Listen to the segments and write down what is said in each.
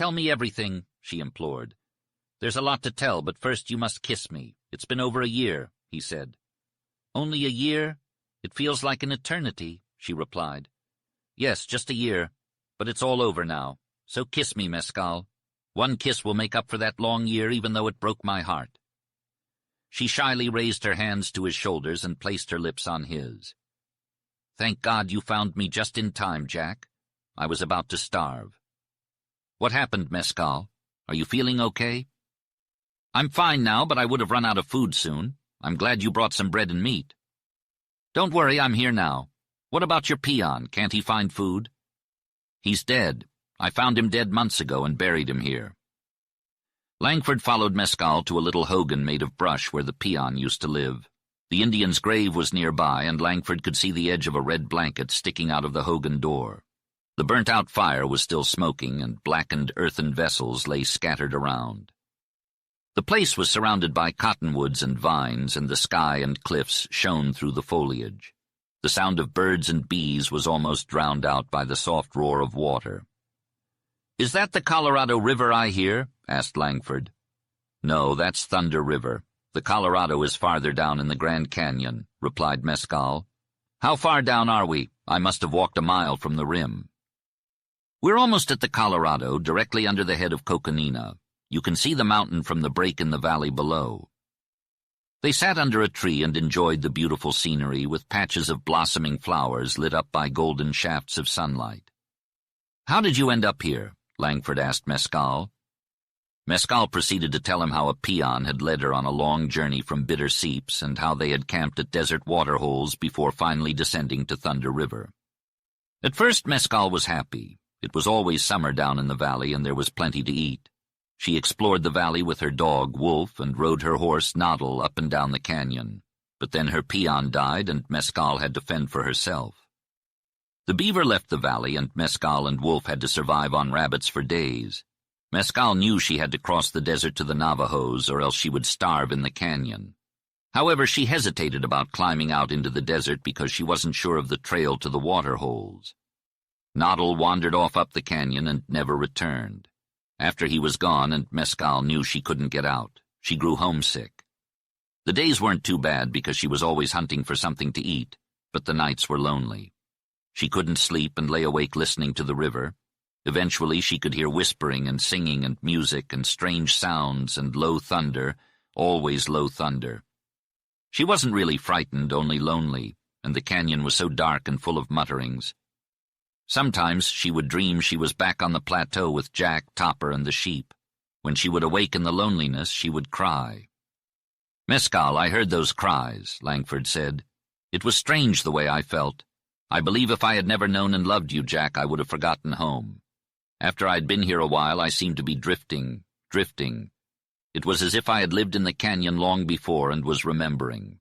tell me everything, she implored. There's a lot to tell, but first you must kiss me. It's been over a year, he said. Only a year? It feels like an eternity, she replied. Yes, just a year, but it's all over now. So kiss me, Mescal. One kiss will make up for that long year, even though it broke my heart. She shyly raised her hands to his shoulders and placed her lips on his. Thank God you found me just in time, Jack. I was about to starve. What happened, Mescal? Are you feeling okay? I'm fine now, but I would have run out of food soon. I'm glad you brought some bread and meat. Don't worry, I'm here now. What about your peon? Can't he find food? He's dead. I found him dead months ago and buried him here. Langford followed Mescal to a little hogan made of brush where the peon used to live. The Indian's grave was nearby, and Langford could see the edge of a red blanket sticking out of the hogan door. The burnt-out fire was still smoking, and blackened earthen vessels lay scattered around. The place was surrounded by cottonwoods and vines, and the sky and cliffs shone through the foliage. The sound of birds and bees was almost drowned out by the soft roar of water. "Is that the Colorado River I hear?" asked Langford. "No, that's Thunder River. The Colorado is farther down in the Grand Canyon," replied Mescal. "How far down are we? I must have walked a mile from the rim." "We're almost at the Colorado, directly under the head of Coconina. You can see the mountain from the break in the valley below." They sat under a tree and enjoyed the beautiful scenery with patches of blossoming flowers lit up by golden shafts of sunlight. "How did you end up here?" Langford asked Mescal. Mescal proceeded to tell him how a peon had led her on a long journey from Bitter Seeps and how they had camped at desert waterholes before finally descending to Thunder River. At first Mescal was happy. It was always summer down in the valley and there was plenty to eat. She explored the valley with her dog, Wolf, and rode her horse, Noddle, up and down the canyon. But then her peon died and Mescal had to fend for herself. The beaver left the valley and Mescal and Wolf had to survive on rabbits for days. Mescal knew she had to cross the desert to the Navajos or else she would starve in the canyon. However, she hesitated about climbing out into the desert because she wasn't sure of the trail to the water holes. Noddle wandered off up the canyon and never returned. After he was gone and Mescal knew she couldn't get out, she grew homesick. The days weren't too bad because she was always hunting for something to eat, but the nights were lonely. She couldn't sleep and lay awake listening to the river. Eventually she could hear whispering and singing and music and strange sounds and low thunder, always low thunder. She wasn't really frightened, only lonely, and the canyon was so dark and full of mutterings. Sometimes she would dream she was back on the plateau with Jack, Topper, and the sheep. When she would awake in the loneliness, she would cry. "Mescal, I heard those cries," Langford said. "It was strange the way I felt. I believe if I had never known and loved you, Jack, I would have forgotten home. After I'd been here a while, I seemed to be drifting. It was as if I had lived in the canyon long before and was remembering."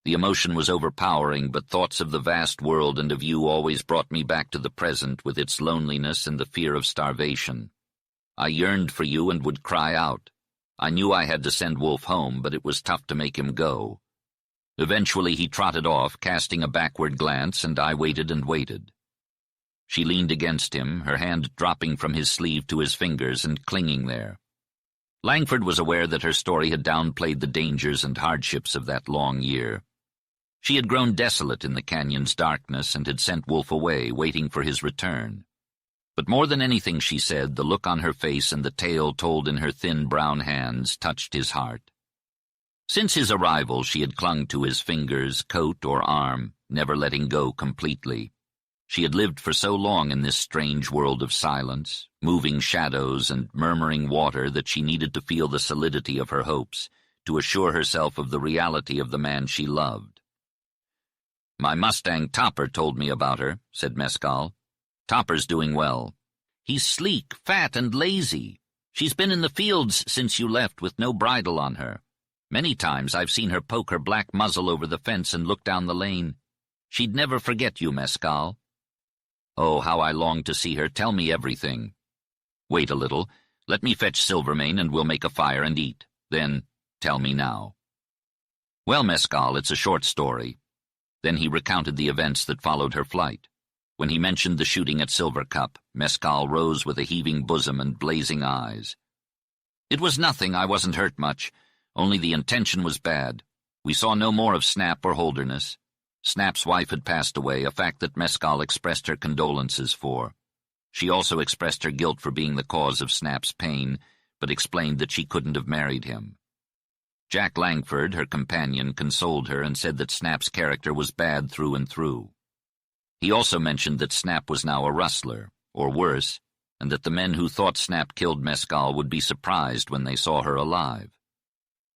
The emotion was overpowering, but thoughts of the vast world and of you always brought me back to the present with its loneliness and the fear of starvation. I yearned for you and would cry out. I knew I had to send Wolf home, but it was tough to make him go. Eventually he trotted off, casting a backward glance, and I waited and waited. She leaned against him, her hand dropping from his sleeve to his fingers and clinging there. Langford was aware that her story had downplayed the dangers and hardships of that long year. She had grown desolate in the canyon's darkness and had sent Wolf away, waiting for his return. But more than anything, she said, the look on her face and the tale told in her thin brown hands touched his heart. Since his arrival, she had clung to his fingers, coat, or arm, never letting go completely. She had lived for so long in this strange world of silence, moving shadows and murmuring water that she needed to feel the solidity of her hopes, to assure herself of the reality of the man she loved. "My Mustang Topper told me about her," said Mescal. "Topper's doing well. He's sleek, fat, and lazy. She's been in the fields since you left with no bridle on her. Many times I've seen her poke her black muzzle over the fence and look down the lane. She'd never forget you, Mescal." "Oh, how I long to see her. Tell me everything." "Wait a little. Let me fetch Silvermane and we'll make a fire and eat. Then tell me now." "Well, Mescal, it's a short story." Then he recounted the events that followed her flight. When he mentioned the shooting at Silver Cup, Mescal rose with a heaving bosom and blazing eyes. "It was nothing. I wasn't hurt much. Only the intention was bad. We saw no more of Snap or Holderness. Snap's wife had passed away, a fact that Mescal expressed her condolences for. She also expressed her guilt for being the cause of Snap's pain, but explained that she couldn't have married him. Jack Langford, her companion, consoled her and said that Snap's character was bad through and through. He also mentioned that Snap was now a rustler, or worse, and that the men who thought Snap killed Mescal would be surprised when they saw her alive.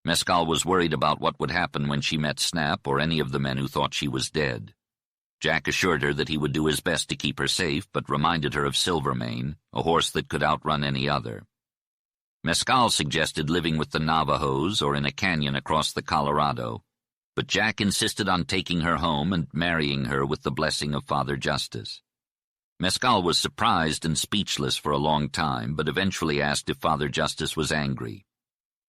Mescal was worried about what would happen when she met Snap or any of the men who thought she was dead. Jack assured her that he would do his best to keep her safe, but reminded her of Silvermane, a horse that could outrun any other. Mescal suggested living with the Navajos or in a canyon across the Colorado, but Jack insisted on taking her home and marrying her with the blessing of Father Justice. Mescal was surprised and speechless for a long time, but eventually asked if Father Justice was angry.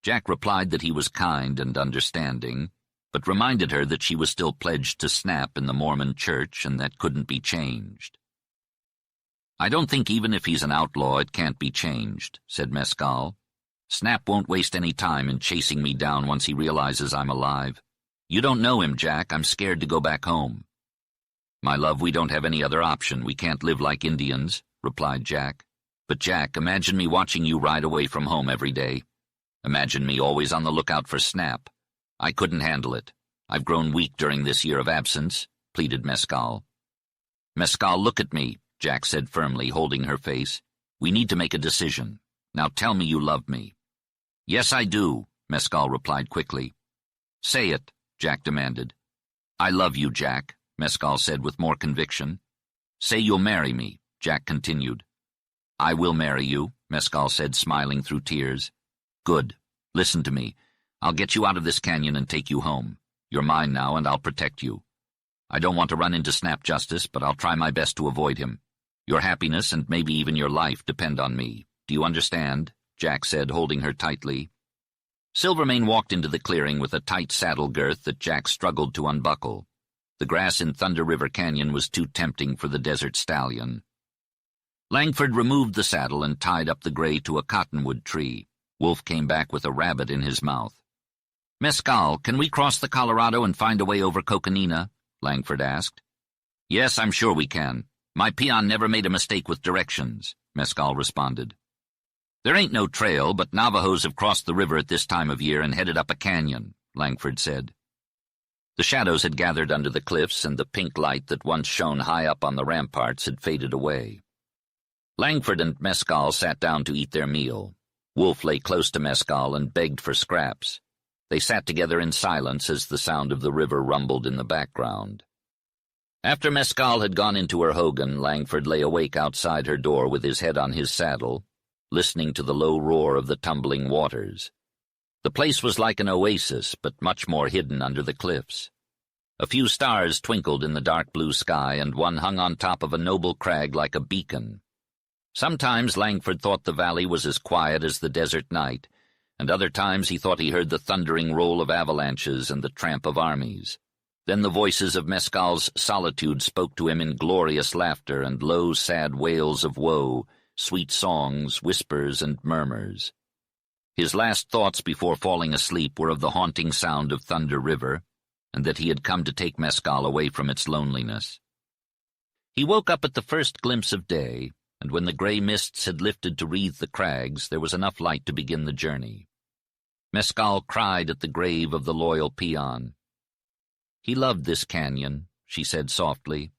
Jack replied that he was kind and understanding, but reminded her that she was still pledged to Snap in the Mormon church and that couldn't be changed. "I don't think even if he's an outlaw it can't be changed," said Mescal. "Snap won't waste any time in chasing me down once he realizes I'm alive. You don't know him, Jack. I'm scared to go back home." "My love, we don't have any other option. We can't live like Indians," replied Jack. "But Jack, imagine me watching you ride away from home every day. Imagine me always on the lookout for Snap. I couldn't handle it. I've grown weak during this year of absence," pleaded Mescal. "Mescal, look at me," Jack said firmly, holding her face. "We need to make a decision. Now tell me you love me." "Yes, I do," Mescal replied quickly. "Say it," Jack demanded. "I love you, Jack," Mescal said with more conviction. "Say you'll marry me," Jack continued. "I will marry you," Mescal said, smiling through tears. "Good. Listen to me. I'll get you out of this canyon and take you home. You're mine now, and I'll protect you. I don't want to run into Snap Justice, but I'll try my best to avoid him. Your happiness and maybe even your life depend on me. Do you understand?" Jack said, holding her tightly. Silvermane walked into the clearing with a tight saddle girth that Jack struggled to unbuckle. The grass in Thunder River Canyon was too tempting for the desert stallion. Langford removed the saddle and tied up the gray to a cottonwood tree. Wolf came back with a rabbit in his mouth. "Mescal, can we cross the Colorado and find a way over Coconina?" Langford asked. "Yes, I'm sure we can. My peon never made a mistake with directions," Mescal responded. "There ain't no trail, but Navajos have crossed the river at this time of year and headed up a canyon," Langford said. The shadows had gathered under the cliffs, and the pink light that once shone high up on the ramparts had faded away. Langford and Mescal sat down to eat their meal. Wolf lay close to Mescal and begged for scraps. They sat together in silence as the sound of the river rumbled in the background. After Mescal had gone into her hogan, Langford lay awake outside her door with his head on his saddle, listening to the low roar of the tumbling waters. The place was like an oasis, but much more hidden under the cliffs. A few stars twinkled in the dark blue sky, and one hung on top of a noble crag like a beacon. Sometimes Langford thought the valley was as quiet as the desert night, and other times he thought he heard the thundering roll of avalanches and the tramp of armies. Then the voices of Mescal's solitude spoke to him in glorious laughter and low, sad wails of woe, sweet songs, whispers, and murmurs. His last thoughts before falling asleep were of the haunting sound of Thunder River, and that he had come to take Mescal away from its loneliness. He woke up at the first glimpse of day, and when the gray mists had lifted to wreathe the crags, there was enough light to begin the journey. Mescal cried at the grave of the loyal peon. He loved this canyon, she said softly.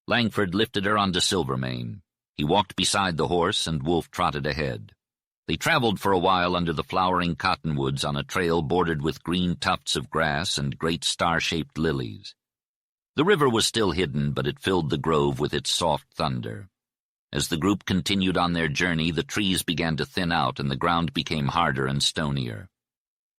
Langford lifted her onto Silvermane. He walked beside the horse, and Wolf trotted ahead. They traveled for a while under the flowering cottonwoods on a trail bordered with green tufts of grass and great star-shaped lilies. The river was still hidden, but it filled the grove with its soft thunder. As the group continued on their journey, the trees began to thin out and the ground became harder and stonier.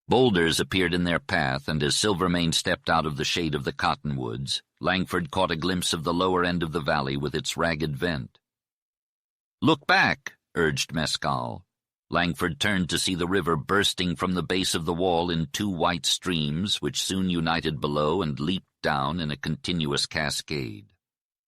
Boulders appeared in their path, and as Silvermane stepped out of the shade of the cottonwoods, Langford caught a glimpse of the lower end of the valley with its ragged vent. "Look back," urged Mescal. Langford turned to see the river bursting from the base of the wall in two white streams, which soon united below and leaped down in a continuous cascade.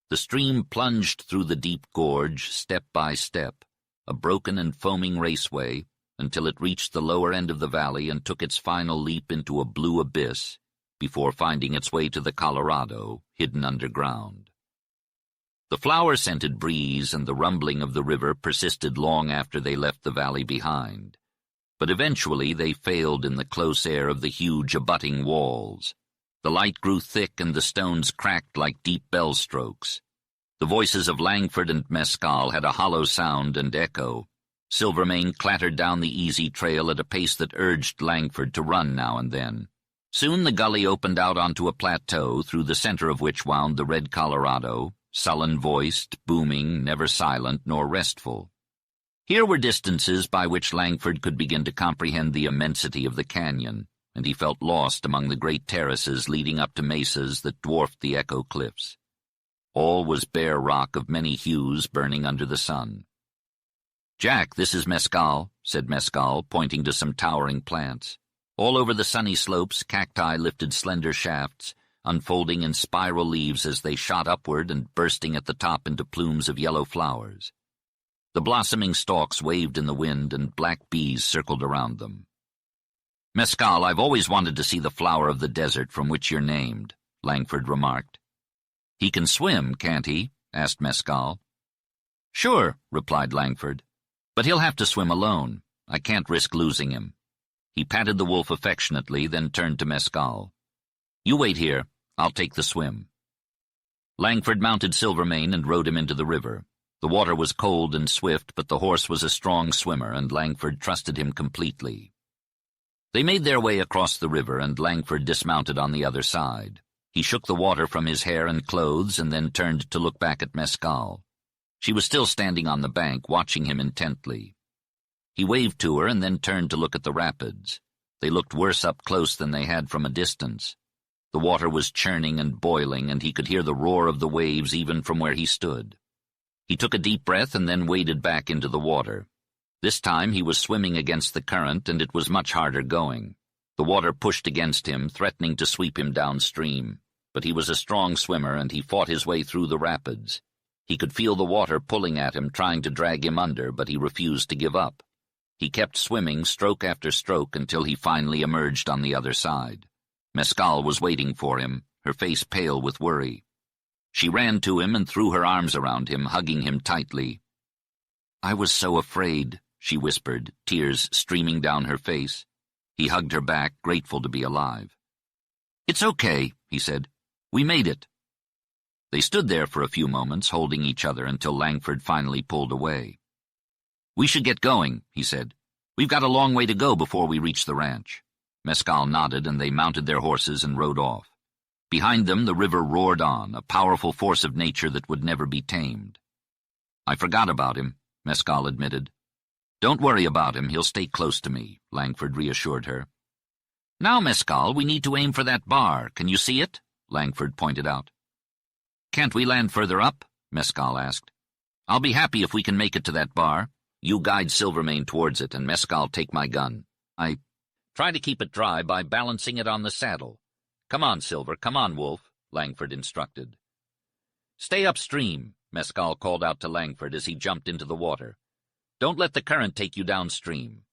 The stream plunged through the deep gorge, step by step, a broken and foaming raceway, until it reached the lower end of the valley and took its final leap into a blue abyss, before finding its way to the Colorado, hidden underground. The flower-scented breeze and the rumbling of the river persisted long after they left the valley behind, but eventually they failed in the close air of the huge abutting walls. The light grew thick and the stones cracked like deep bell strokes. The voices of Langford and Mescal had a hollow sound and echo. Silvermane clattered down the easy trail at a pace that urged Langford to run now and then. Soon the gully opened out onto a plateau, through the center of which wound the red Colorado, sullen-voiced, booming, never silent nor restful. Here were distances by which Langford could begin to comprehend the immensity of the canyon, and he felt lost among the great terraces leading up to mesas that dwarfed the Echo Cliffs. All was bare rock of many hues burning under the sun. "Jack, this is Mescal," said Mescal, pointing to some towering plants. All over the sunny slopes, cacti lifted slender shafts, unfolding in spiral leaves as they shot upward and bursting at the top into plumes of yellow flowers. The blossoming stalks waved in the wind, and black bees circled around them. "Mescal, I've always wanted to see the flower of the desert from which you're named," Langford remarked. "He can swim, can't he?" asked Mescal. "Sure," replied Langford. "But he'll have to swim alone. I can't risk losing him." He patted the wolf affectionately, then turned to Mescal. "You wait here. I'll take the swim." Langford mounted Silvermane and rode him into the river. The water was cold and swift, but the horse was a strong swimmer, and Langford trusted him completely. They made their way across the river, and Langford dismounted on the other side. He shook the water from his hair and clothes, and then turned to look back at Mescal. She was still standing on the bank, watching him intently. He waved to her and then turned to look at the rapids. They looked worse up close than they had from a distance. The water was churning and boiling, and he could hear the roar of the waves even from where he stood. He took a deep breath and then waded back into the water. This time he was swimming against the current, and it was much harder going. The water pushed against him, threatening to sweep him downstream. But he was a strong swimmer, and he fought his way through the rapids. He could feel the water pulling at him, trying to drag him under, but he refused to give up. He kept swimming, stroke after stroke, until he finally emerged on the other side. Mescal was waiting for him, her face pale with worry. She ran to him and threw her arms around him, hugging him tightly. "I was so afraid," she whispered, tears streaming down her face. He hugged her back, grateful to be alive. "It's okay," he said. "We made it." They stood there for a few moments, holding each other, until Langford finally pulled away. "We should get going," he said. "We've got a long way to go before we reach the ranch." Mescal nodded, and they mounted their horses and rode off. Behind them the river roared on, a powerful force of nature that would never be tamed. "I forgot about him," Mescal admitted. "Don't worry about him, he'll stay close to me," Langford reassured her. "Now, Mescal, we need to aim for that bar. Can you see it?" Langford pointed out. "Can't we land further up?" Mescal asked. "I'll be happy if we can make it to that bar. You guide Silvermane towards it, and Mescal take my gun. Try to keep it dry by balancing it on the saddle. Come on, Silver, come on, Wolf," Langford instructed. "Stay upstream," Mescal called out to Langford as he jumped into the water. "Don't let the current take you downstream."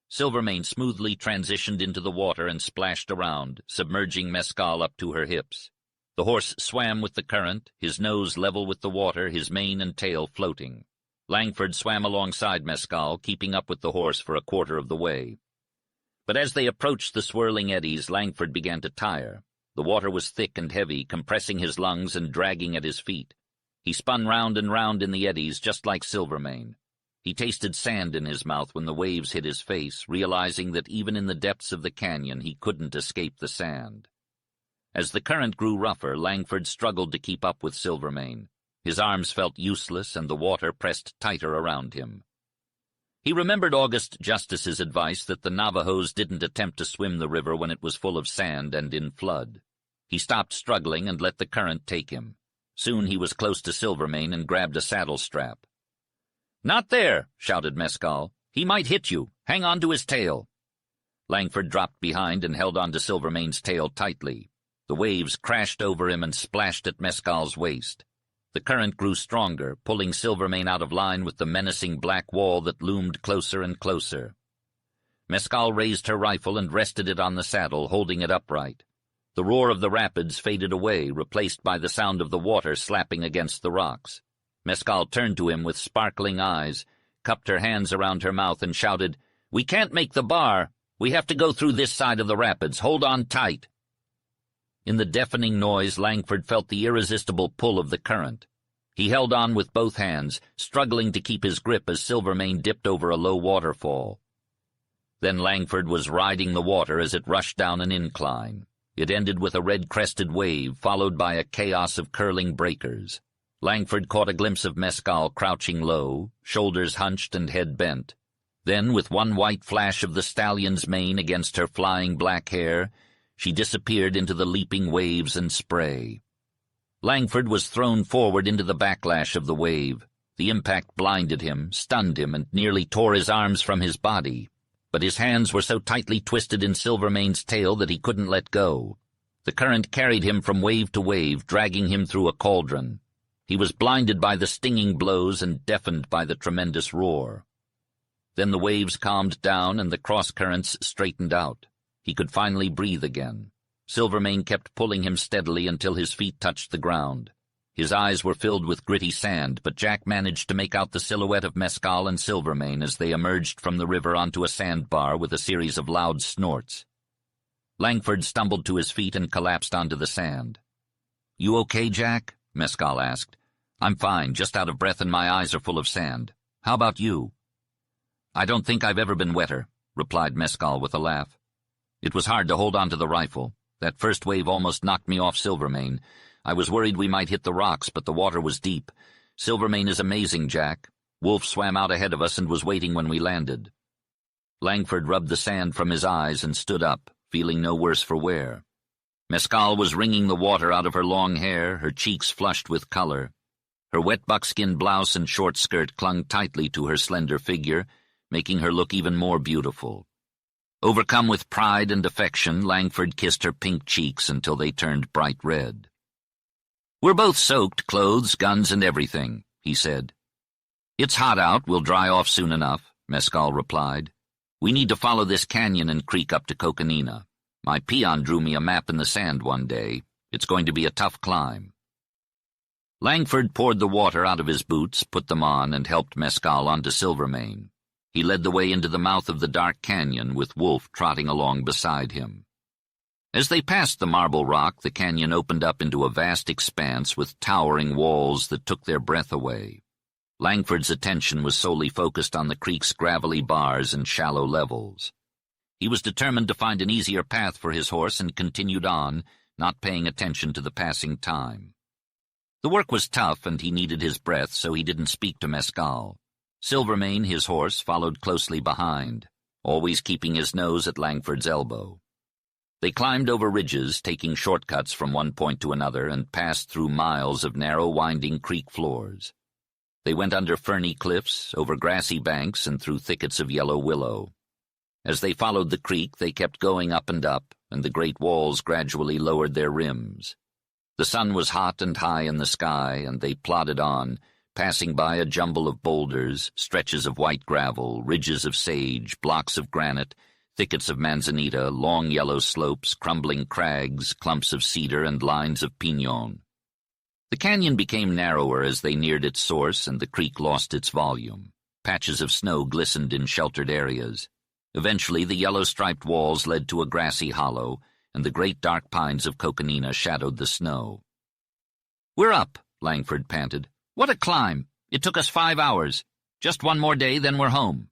Silvermane smoothly transitioned into the water and splashed around, submerging Mescal up to her hips. The horse swam with the current, his nose level with the water, his mane and tail floating. Langford swam alongside Mescal, keeping up with the horse for a quarter of the way. But as they approached the swirling eddies, Langford began to tire. The water was thick and heavy, compressing his lungs and dragging at his feet. He spun round and round in the eddies, just like Silvermane. He tasted sand in his mouth when the waves hit his face, realizing that even in the depths of the canyon he couldn't escape the sand. As the current grew rougher, Langford struggled to keep up with Silvermane. His arms felt useless, and the water pressed tighter around him. He remembered August Justice's advice that the Navajos didn't attempt to swim the river when it was full of sand and in flood. He stopped struggling and let the current take him. Soon he was close to Silvermane and grabbed a saddle strap. "Not there!" shouted Mescal. "He might hit you. Hang on to his tail." Langford dropped behind and held on to Silvermane's tail tightly. The waves crashed over him and splashed at Mescal's waist. The current grew stronger, pulling Silvermane out of line with the menacing black wall that loomed closer and closer. Mescal raised her rifle and rested it on the saddle, holding it upright. The roar of the rapids faded away, replaced by the sound of the water slapping against the rocks. Mescal turned to him with sparkling eyes, cupped her hands around her mouth, and shouted, "We can't make the bar. We have to go through this side of the rapids. Hold on tight." In the deafening noise, Langford felt the irresistible pull of the current. He held on with both hands, struggling to keep his grip as Silvermane dipped over a low waterfall. Then Langford was riding the water as it rushed down an incline. It ended with a red-crested wave, followed by a chaos of curling breakers. Langford caught a glimpse of Mescal crouching low, shoulders hunched and head bent. Then, with one white flash of the stallion's mane against her flying black hair, she disappeared into the leaping waves and spray. Langford was thrown forward into the backlash of the wave. The impact blinded him, stunned him, and nearly tore his arms from his body. But his hands were so tightly twisted in Silvermane's tail that he couldn't let go. The current carried him from wave to wave, dragging him through a cauldron. He was blinded by the stinging blows and deafened by the tremendous roar. Then the waves calmed down and the cross-currents straightened out. He could finally breathe again. Silvermane kept pulling him steadily until his feet touched the ground. His eyes were filled with gritty sand, but Jack managed to make out the silhouette of Mescal and Silvermane as they emerged from the river onto a sandbar with a series of loud snorts. Langford stumbled to his feet and collapsed onto the sand. "You okay, Jack?" Mescal asked. "I'm fine, just out of breath and my eyes are full of sand. How about you?" "I don't think I've ever been wetter," replied Mescal with a laugh. "It was hard to hold on to the rifle. That first wave almost knocked me off Silvermane. I was worried we might hit the rocks, but the water was deep. Silvermane is amazing, Jack. Wolf swam out ahead of us and was waiting when we landed." Langford rubbed the sand from his eyes and stood up, feeling no worse for wear. Mescal was wringing the water out of her long hair, her cheeks flushed with color. Her wet buckskin blouse and short skirt clung tightly to her slender figure, making her look even more beautiful. Overcome with pride and affection, Langford kissed her pink cheeks until they turned bright red. "We're both soaked, clothes, guns, and everything," he said. "It's hot out, we'll dry off soon enough," Mescal replied. "We need to follow this canyon and creek up to Coconina. My peon drew me a map in the sand one day. It's going to be a tough climb." Langford poured the water out of his boots, put them on, and helped Mescal onto Silvermane. He led the way into the mouth of the dark canyon, with Wolf trotting along beside him. As they passed the marble rock, the canyon opened up into a vast expanse with towering walls that took their breath away. Langford's attention was solely focused on the creek's gravelly bars and shallow levels. He was determined to find an easier path for his horse and continued on, not paying attention to the passing time. The work was tough and he needed his breath, so he didn't speak to Mescal. Silvermane, his horse, followed closely behind, always keeping his nose at Langford's elbow. They climbed over ridges, taking shortcuts from one point to another, and passed through miles of narrow, winding creek floors. They went under ferny cliffs, over grassy banks, and through thickets of yellow willow. As they followed the creek, they kept going up, and the great walls gradually lowered their rims. The sun was hot and high in the sky, and they plodded on, passing by a jumble of boulders, stretches of white gravel, ridges of sage, blocks of granite, thickets of manzanita, long yellow slopes, crumbling crags, clumps of cedar, and lines of pinon. The canyon became narrower as they neared its source, and the creek lost its volume. Patches of snow glistened in sheltered areas. Eventually, the yellow-striped walls led to a grassy hollow, and the great dark pines of Coconina shadowed the snow. "We're up," Langford panted. "What a climb! It took us 5 hours. Just one more day, then we're home."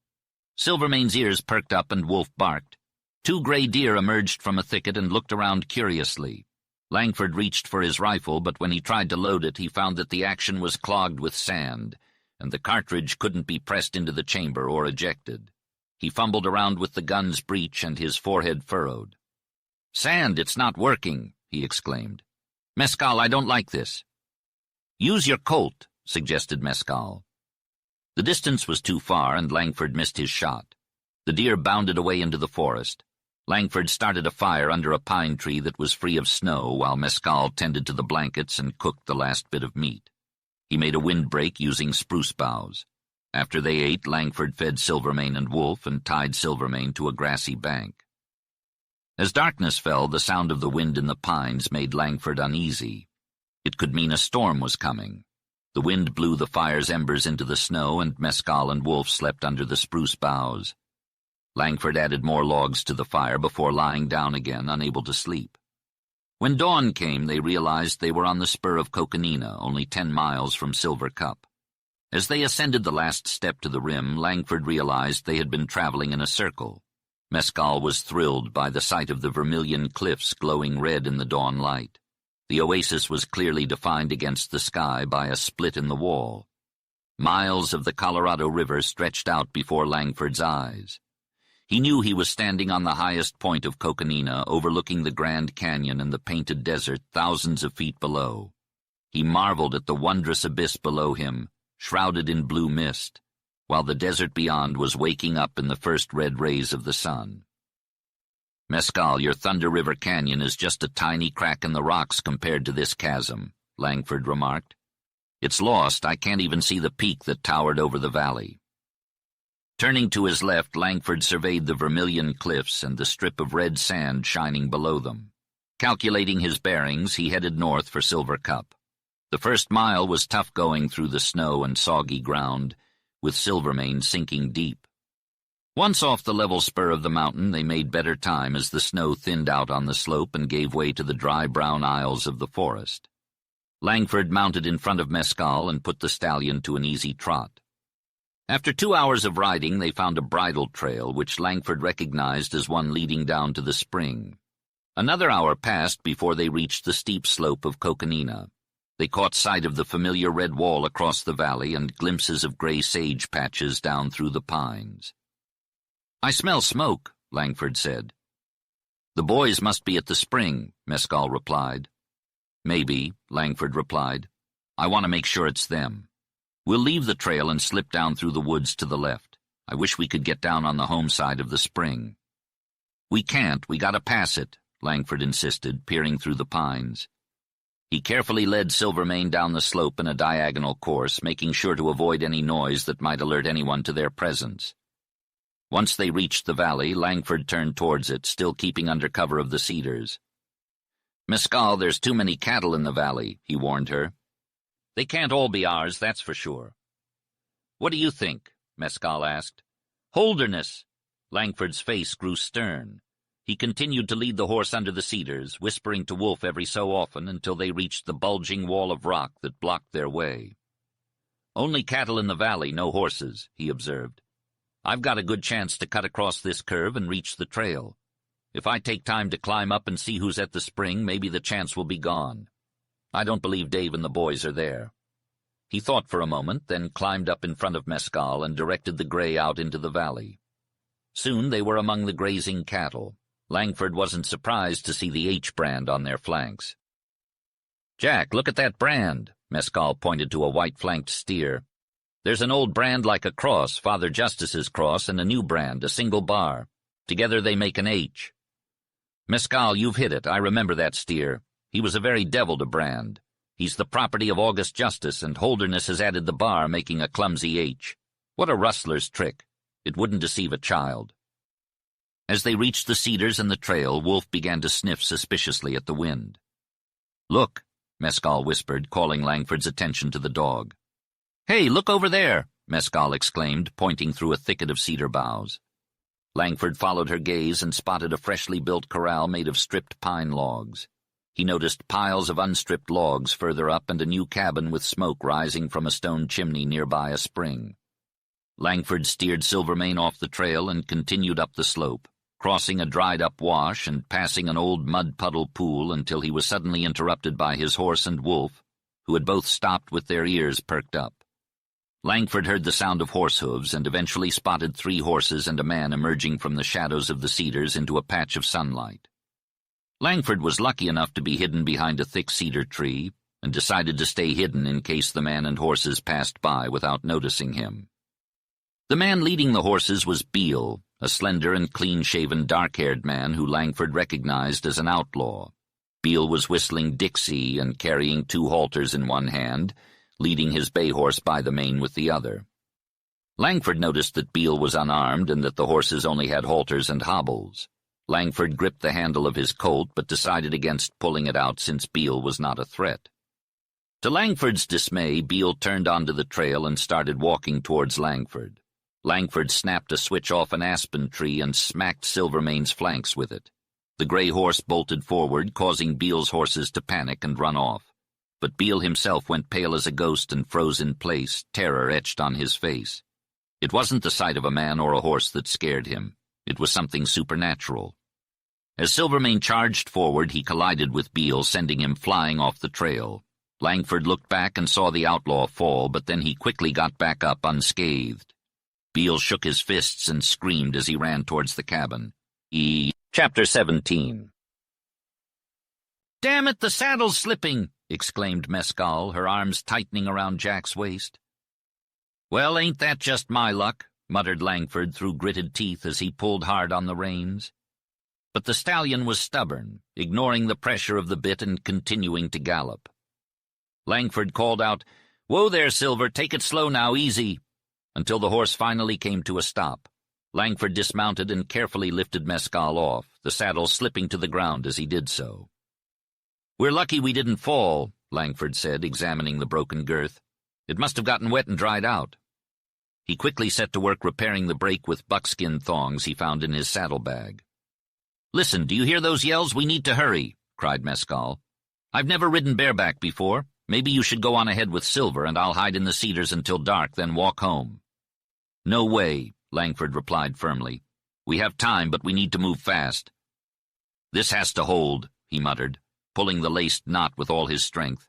Silvermane's ears perked up and Wolf barked. 2 gray deer emerged from a thicket and looked around curiously. Langford reached for his rifle, but when he tried to load it, he found that the action was clogged with sand, and the cartridge couldn't be pressed into the chamber or ejected. He fumbled around with the gun's breech and his forehead furrowed. "Sand, it's not working," he exclaimed. "Mescal, I don't like this." "Use your Colt," suggested Mescal. The distance was too far, and Langford missed his shot. The deer bounded away into the forest. Langford started a fire under a pine tree that was free of snow while Mescal tended to the blankets and cooked the last bit of meat. He made a windbreak using spruce boughs. After they ate, Langford fed Silvermane and Wolf and tied Silvermane to a grassy bank. As darkness fell, the sound of the wind in the pines made Langford uneasy. It could mean a storm was coming. The wind blew the fire's embers into the snow, and Mescal and Wolf slept under the spruce boughs. Langford added more logs to the fire before lying down again, unable to sleep. When dawn came, they realized they were on the spur of Coconina, only 10 miles from Silver Cup. As they ascended the last step to the rim, Langford realized they had been traveling in a circle. Mescal was thrilled by the sight of the Vermilion Cliffs glowing red in the dawn light. The oasis was clearly defined against the sky by a split in the wall. Miles of the Colorado River stretched out before Langford's eyes. He knew he was standing on the highest point of Coconina, overlooking the Grand Canyon and the Painted Desert thousands of feet below. He marveled at the wondrous abyss below him, shrouded in blue mist, while the desert beyond was waking up in the first red rays of the sun. "Mescal, your Thunder River Canyon is just a tiny crack in the rocks compared to this chasm," Langford remarked. "It's lost. I can't even see the peak that towered over the valley." Turning to his left, Langford surveyed the Vermilion Cliffs and the strip of red sand shining below them. Calculating his bearings, he headed north for Silver Cup. The first mile was tough going through the snow and soggy ground, with Silvermane sinking deep. Once off the level spur of the mountain, they made better time as the snow thinned out on the slope and gave way to the dry brown aisles of the forest. Langford mounted in front of Mescal and put the stallion to an easy trot. After 2 hours of riding, they found a bridle trail, which Langford recognized as one leading down to the spring. Another hour passed before they reached the steep slope of Coconina. They caught sight of the familiar red wall across the valley and glimpses of gray sage patches down through the pines. "I smell smoke," Langford said. "The boys must be at the spring," Mescal replied. "Maybe," Langford replied. "I want to make sure it's them. We'll leave the trail and slip down through the woods to the left. I wish we could get down on the home side of the spring." "We can't. We gotta pass it," Langford insisted, peering through the pines. He carefully led Silvermane down the slope in a diagonal course, making sure to avoid any noise that might alert anyone to their presence. Once they reached the valley, Langford turned towards it, still keeping under cover of the cedars. "Mescal, there's too many cattle in the valley," he warned her. "They can't all be ours, that's for sure." "What do you think?" Mescal asked. "Holderness!" Langford's face grew stern. He continued to lead the horse under the cedars, whispering to Wolf every so often until they reached the bulging wall of rock that blocked their way. "Only cattle in the valley, no horses," he observed. "I've got a good chance to cut across this curve and reach the trail. If I take time to climb up and see who's at the spring, maybe the chance will be gone. I don't believe Dave and the boys are there." He thought for a moment, then climbed up in front of Mescal and directed the gray out into the valley. Soon they were among the grazing cattle. Langford wasn't surprised to see the H brand on their flanks. "Jack, look at that brand," Mescal pointed to a white-flanked steer. "There's an old brand like a cross, Father Justice's cross, and a new brand, a single bar. Together they make an H." "Mescal, you've hit it. I remember that steer. He was a very devil to brand. He's the property of August Justice, and Holderness has added the bar, making a clumsy H. What a rustler's trick. It wouldn't deceive a child." As they reached the cedars and the trail, Wolf began to sniff suspiciously at the wind. "Look," Mescal whispered, calling Langford's attention to the dog. "Hey, look over there," Mescal exclaimed, pointing through a thicket of cedar boughs. Langford followed her gaze and spotted a freshly built corral made of stripped pine logs. He noticed piles of unstripped logs further up and a new cabin with smoke rising from a stone chimney nearby a spring. Langford steered Silvermane off the trail and continued up the slope, crossing a dried-up wash and passing an old mud-puddle pool until he was suddenly interrupted by his horse and Wolf, who had both stopped with their ears perked up. Langford heard the sound of horse hooves and eventually spotted 3 horses and a man emerging from the shadows of the cedars into a patch of sunlight. Langford was lucky enough to be hidden behind a thick cedar tree and decided to stay hidden in case the man and horses passed by without noticing him. The man leading the horses was Beale, a slender and clean-shaven dark-haired man who Langford recognized as an outlaw. Beale was whistling Dixie and carrying 2 halters in one hand, leading his bay horse by the mane with the other. Langford noticed that Beale was unarmed and that the horses only had halters and hobbles. Langford gripped the handle of his Colt but decided against pulling it out since Beale was not a threat. To Langford's dismay, Beale turned onto the trail and started walking towards Langford. Langford snapped a switch off an aspen tree and smacked Silvermane's flanks with it. The gray horse bolted forward, causing Beale's horses to panic and run off. But Beale himself went pale as a ghost and froze in place, terror etched on his face. It wasn't the sight of a man or a horse that scared him. It was something supernatural. As Silvermane charged forward, he collided with Beale, sending him flying off the trail. Langford looked back and saw the outlaw fall, but then he quickly got back up unscathed. Beale shook his fists and screamed as he ran towards the cabin. Chapter 17. "Damn it, the saddle's slipping!" exclaimed Mescal, her arms tightening around Jack's waist. "Well, ain't that just my luck?" muttered Langford through gritted teeth as he pulled hard on the reins. But the stallion was stubborn, ignoring the pressure of the bit and continuing to gallop. Langford called out, "Whoa there, Silver, take it slow now, easy," until the horse finally came to a stop. Langford dismounted and carefully lifted Mescal off, the saddle slipping to the ground as he did so. "We're lucky we didn't fall," Langford said, examining the broken girth. "It must have gotten wet and dried out." He quickly set to work repairing the break with buckskin thongs he found in his saddlebag. "Listen, do you hear those yells? We need to hurry," cried Mescal. "I've never ridden bareback before. Maybe you should go on ahead with Silver, and I'll hide in the cedars until dark, then walk home." "No way," Langford replied firmly. "We have time, but we need to move fast." "This has to hold," he muttered, pulling the laced knot with all his strength.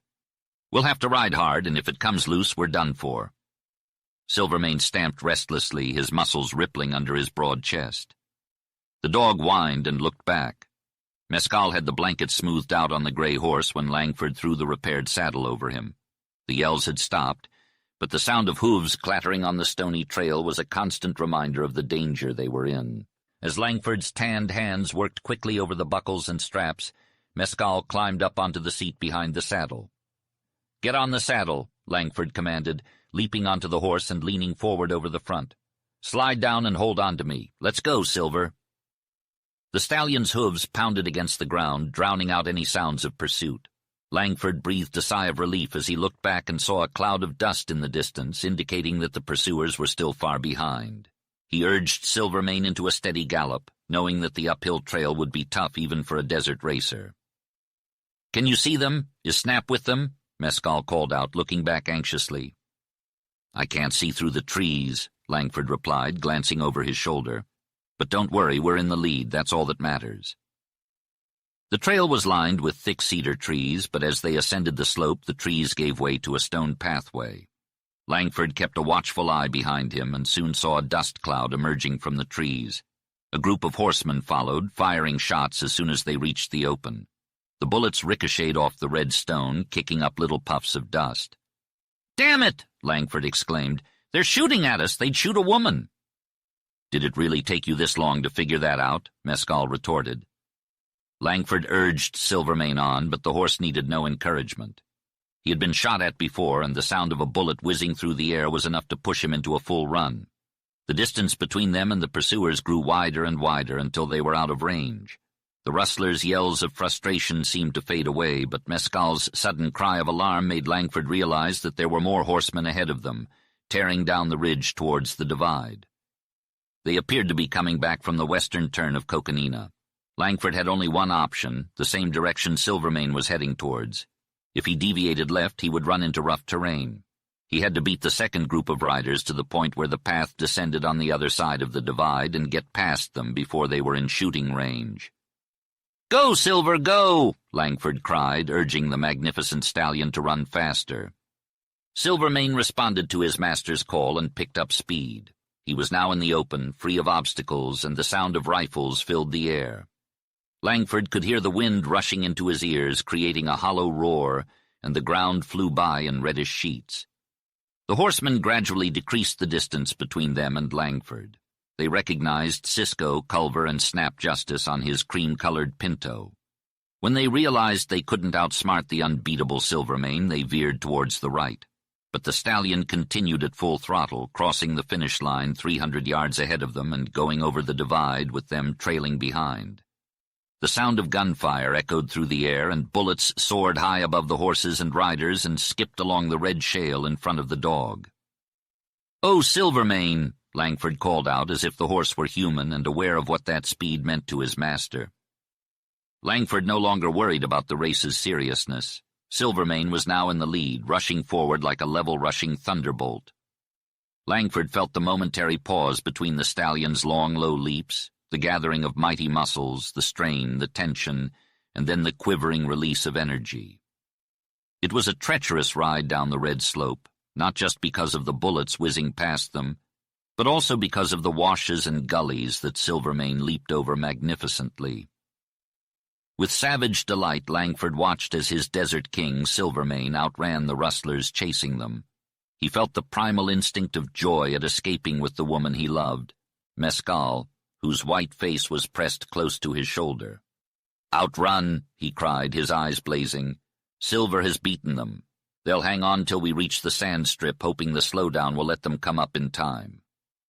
"We'll have to ride hard, and if it comes loose, we're done for." Silvermane stamped restlessly, his muscles rippling under his broad chest. The dog whined and looked back. Mescal had the blanket smoothed out on the gray horse when Langford threw the repaired saddle over him. The yells had stopped, but the sound of hooves clattering on the stony trail was a constant reminder of the danger they were in. As Langford's tanned hands worked quickly over the buckles and straps, Mescal climbed up onto the seat behind the saddle. "Get on the saddle," Langford commanded, leaping onto the horse and leaning forward over the front. "Slide down and hold on to me. Let's go, Silver." The stallion's hooves pounded against the ground, drowning out any sounds of pursuit. Langford breathed a sigh of relief as he looked back and saw a cloud of dust in the distance, indicating that the pursuers were still far behind. He urged Silvermane into a steady gallop, knowing that the uphill trail would be tough even for a desert racer. "Can you see them? Is Snap with them?" Mescal called out, looking back anxiously. "I can't see through the trees," Langford replied, glancing over his shoulder. "But don't worry, we're in the lead, that's all that matters." The trail was lined with thick cedar trees, but as they ascended the slope, the trees gave way to a stone pathway. Langford kept a watchful eye behind him and soon saw a dust cloud emerging from the trees. A group of horsemen followed, firing shots as soon as they reached the open. The bullets ricocheted off the red stone, kicking up little puffs of dust. "Damn it!" Langford exclaimed. "They're shooting at us. They'd shoot a woman." "Did it really take you this long to figure that out?" Mescal retorted. Langford urged Silvermane on, but the horse needed no encouragement. He had been shot at before, and the sound of a bullet whizzing through the air was enough to push him into a full run. The distance between them and the pursuers grew wider and wider until they were out of range. The rustlers' yells of frustration seemed to fade away, but Mescal's sudden cry of alarm made Langford realize that there were more horsemen ahead of them, tearing down the ridge towards the divide. They appeared to be coming back from the western turn of Coconina. Langford had only one option, the same direction Silvermane was heading towards. If he deviated left, he would run into rough terrain. He had to beat the second group of riders to the point where the path descended on the other side of the divide and get past them before they were in shooting range. "Go, Silver, go!" Langford cried, urging the magnificent stallion to run faster. Silvermane responded to his master's call and picked up speed. He was now in the open, free of obstacles, and the sound of rifles filled the air. Langford could hear the wind rushing into his ears, creating a hollow roar, and the ground flew by in reddish sheets. The horsemen gradually decreased the distance between them and Langford. They recognized Cisco, Culver, and Snap Justice on his cream-colored Pinto. When they realized they couldn't outsmart the unbeatable Silvermane, they veered towards the right. but the stallion continued at full throttle, crossing the finish line 300 yards ahead of them and going over the divide with them trailing behind. The sound of gunfire echoed through the air, and bullets soared high above the horses and riders and skipped along the red shale in front of the dog. "Oh, Silvermane!" Langford called out, as if the horse were human and aware of what that speed meant to his master. Langford no longer worried about the race's seriousness. Silvermane was now in the lead, rushing forward like a level-rushing thunderbolt. Langford felt the momentary pause between the stallion's long, low leaps, the gathering of mighty muscles, the strain, the tension, and then the quivering release of energy. It was a treacherous ride down the red slope, not just because of the bullets whizzing past them, but also because of the washes and gullies that Silvermane leaped over magnificently. With savage delight, Langford watched as his desert king, Silvermane, outran the rustlers chasing them. He felt the primal instinct of joy at escaping with the woman he loved, Mescal, whose white face was pressed close to his shoulder. "Outrun!" he cried, his eyes blazing. "Silver has beaten them. They'll hang on till we reach the sand strip, hoping the slowdown will let them come up in time.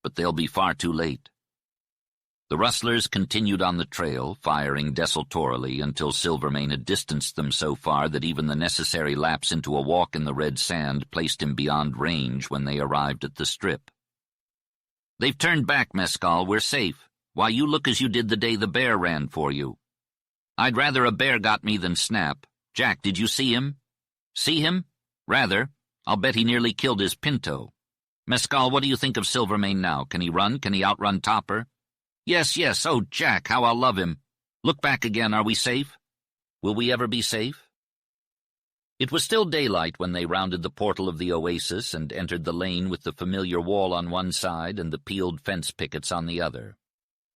But they'll be far too late." The rustlers continued on the trail, firing desultorily until Silvermane had distanced them so far that even the necessary lapse into a walk in the red sand placed him beyond range when they arrived at the strip. "They've turned back, Mescal. We're safe. Why, you look as you did the day the bear ran for you." "I'd rather a bear got me than Snap. Jack, did you see him?" "See him? Rather. I'll bet he nearly killed his pinto. Mescal, what do you think of Silvermane now? Can he run? Can he outrun Topper?" "Yes, yes. Oh, Jack, how I'll love him. Look back again. Are we safe? Will we ever be safe?" It was still daylight when they rounded the portal of the oasis and entered the lane with the familiar wall on one side and the peeled fence pickets on the other.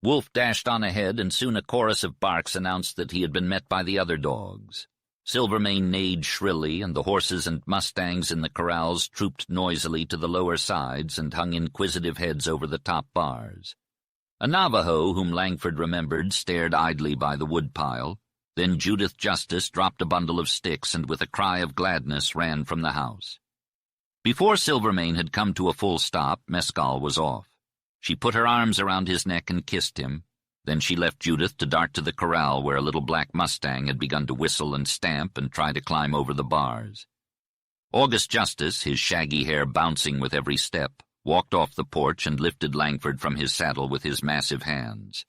Wolf dashed on ahead, and soon a chorus of barks announced that he had been met by the other dogs. Silvermane neighed shrilly, and the horses and mustangs in the corrals trooped noisily to the lower sides and hung inquisitive heads over the top bars. A Navajo, whom Langford remembered, stared idly by the woodpile. Then Judith Justice dropped a bundle of sticks and with a cry of gladness ran from the house. Before Silvermane had come to a full stop, Mescal was off. She put her arms around his neck and kissed him. Then she left Judith to dart to the corral where a little black mustang had begun to whistle and stamp and try to climb over the bars. August Justice, his shaggy hair bouncing with every step, walked off the porch and lifted Langford from his saddle with his massive hands.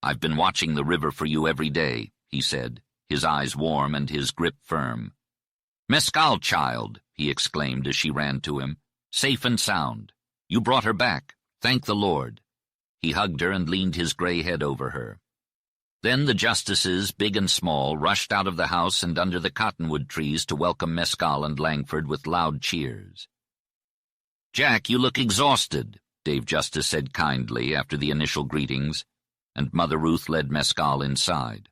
"I've been watching the river for you every day," he said, his eyes warm and his grip firm. "Mescal, child," he exclaimed as she ran to him. "Safe and sound. You brought her back. Thank the Lord." He hugged her and leaned his gray head over her. Then the justices, big and small, rushed out of the house and under the cottonwood trees to welcome Mescal and Langford with loud cheers. "Jack, you look exhausted," Dave Justice said kindly after the initial greetings, and Mother Ruth led Mescal inside.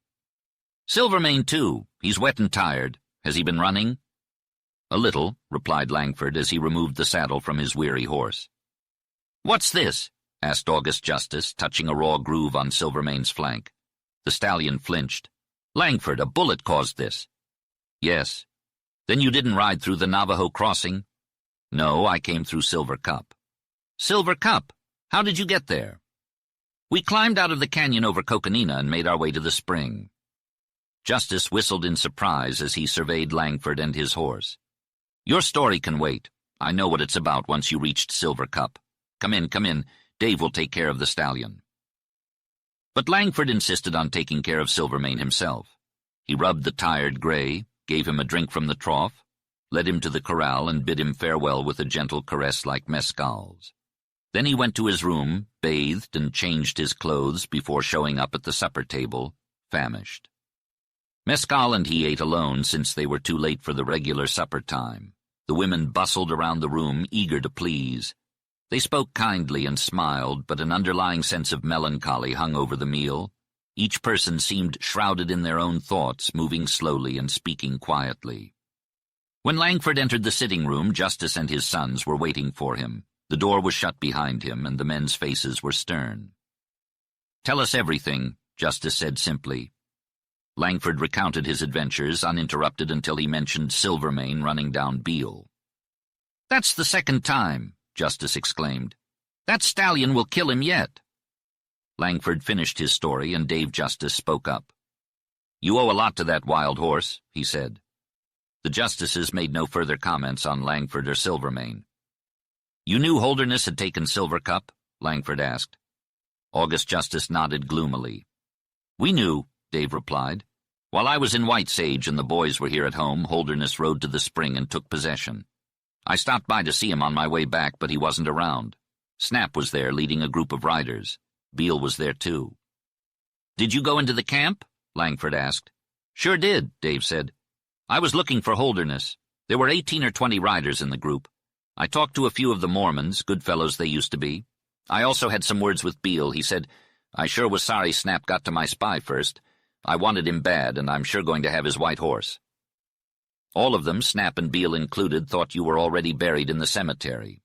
"Silvermane, too. He's wet and tired. Has he been running?" "A little," replied Langford as he removed the saddle from his weary horse. "What's this?" asked August Justice, touching a raw groove on Silvermane's flank. The stallion flinched. "Langford, a bullet caused this." "Yes." "Then you didn't ride through the Navajo crossing?" "No, I came through Silver Cup." "Silver Cup? How did you get there?" "We climbed out of the canyon over Coconina and made our way to the spring." Justice whistled in surprise as he surveyed Langford and his horse. "Your story can wait. I know what it's about once you reached Silver Cup. Come in, come in. Dave will take care of the stallion." But Langford insisted on taking care of Silvermane himself. He rubbed the tired gray, gave him a drink from the trough, led him to the corral and bid him farewell with a gentle caress like Mescal's. Then he went to his room, bathed and changed his clothes before showing up at the supper table, famished. Mescal and he ate alone since they were too late for the regular supper time. The women bustled around the room, eager to please. They spoke kindly and smiled, but an underlying sense of melancholy hung over the meal. Each person seemed shrouded in their own thoughts, moving slowly and speaking quietly. When Langford entered the sitting room, Justice and his sons were waiting for him. The door was shut behind him, and the men's faces were stern. "Tell us everything," Justice said simply. Langford recounted his adventures, uninterrupted until he mentioned Silvermane running down Beale. "That's the second time," Justice exclaimed. "That stallion will kill him yet." Langford finished his story, and Dave Justice spoke up. "You owe a lot to that wild horse," he said. The justices made no further comments on Langford or Silvermane. "You knew Holderness had taken Silver Cup?" Langford asked. August Justice nodded gloomily. "We knew," Dave replied. "While I was in White Sage and the boys were here at home, Holderness rode to the spring and took possession. I stopped by to see him on my way back, but he wasn't around. Snap was there leading a group of riders. Beale was there too." "Did you go into the camp?" Langford asked. "Sure did," Dave said. "I was looking for Holderness. There were 18 or 20 riders in the group. I talked to a few of the Mormons, good fellows they used to be. I also had some words with Beale. He said, 'I sure was sorry Snap got to my spy first. I wanted him bad, and I'm sure going to have his white horse.' All of them, Snap and Beale included, thought you were already buried in the cemetery."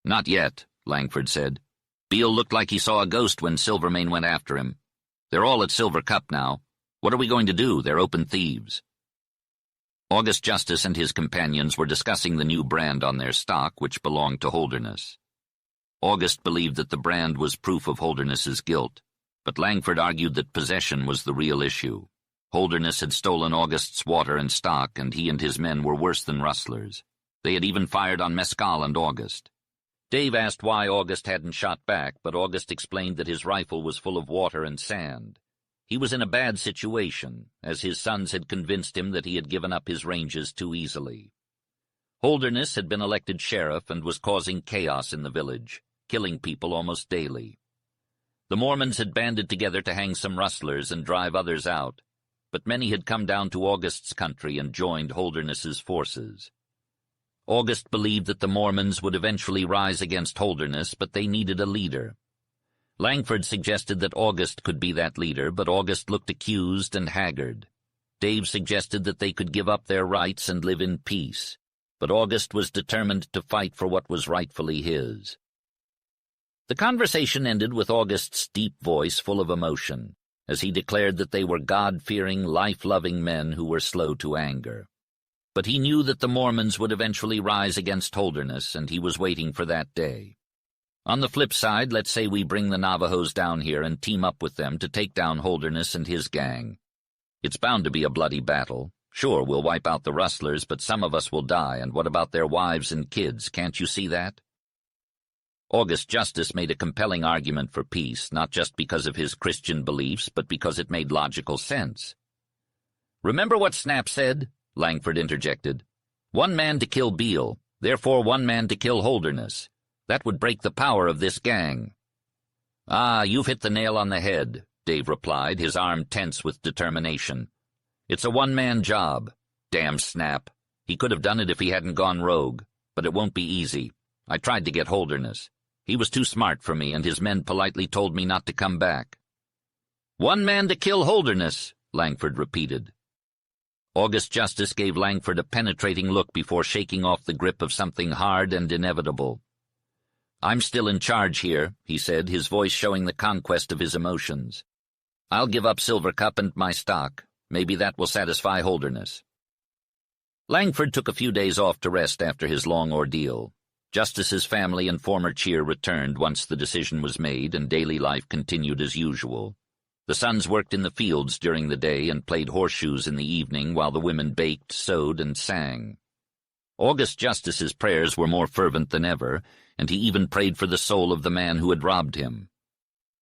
"Not yet," Langford said. "Beale looked like he saw a ghost when Silvermane went after him. They're all at Silver Cup now. What are we going to do? They're open thieves." August Justice and his companions were discussing the new brand on their stock, which belonged to Holderness. August believed that the brand was proof of Holderness's guilt, but Langford argued that possession was the real issue. Holderness had stolen August's water and stock, and he and his men were worse than rustlers. They had even fired on Mescal and August. Dave asked why August hadn't shot back, but August explained that his rifle was full of water and sand. He was in a bad situation, as his sons had convinced him that he had given up his ranges too easily. Holderness had been elected sheriff and was causing chaos in the village, killing people almost daily. The Mormons had banded together to hang some rustlers and drive others out, but many had come down to August's country and joined Holderness's forces. August believed that the Mormons would eventually rise against Holderness, but they needed a leader. Langford suggested that August could be that leader, but August looked accused and haggard. Dave suggested that they could give up their rights and live in peace, but August was determined to fight for what was rightfully his. The conversation ended with August's deep voice full of emotion, as he declared that they were God-fearing, life-loving men who were slow to anger. But he knew that the Mormons would eventually rise against Holderness, and he was waiting for that day. On the flip side, let's say we bring the Navajos down here and team up with them to take down Holderness and his gang. It's bound to be a bloody battle. Sure, we'll wipe out the rustlers, but some of us will die, and what about their wives and kids? Can't you see that? August Justice made a compelling argument for peace, not just because of his Christian beliefs, but because it made logical sense. "Remember what Snap said?" Langford interjected. "One man to kill Beale, therefore one man to kill Holderness. That would break the power of this gang." "Ah, you've hit the nail on the head," Dave replied, his arm tense with determination. "It's a one-man job. Damn Snap. He could have done it if he hadn't gone rogue, but it won't be easy. I tried to get Holderness. He was too smart for me, and his men politely told me not to come back." "One man to kill Holderness," Langford repeated. August Justice gave Langford a penetrating look before shaking off the grip of something hard and inevitable. "I'm still in charge here," he said, his voice showing the conquest of his emotions. "I'll give up Silver Cup and my stock. Maybe that will satisfy Holderness." Langford took a few days off to rest after his long ordeal. Justice's family and former cheer returned once the decision was made, and daily life continued as usual. The sons worked in the fields during the day and played horseshoes in the evening, while the women baked, sewed, and sang. August Justice's prayers were more fervent than ever, and he even prayed for the soul of the man who had robbed him.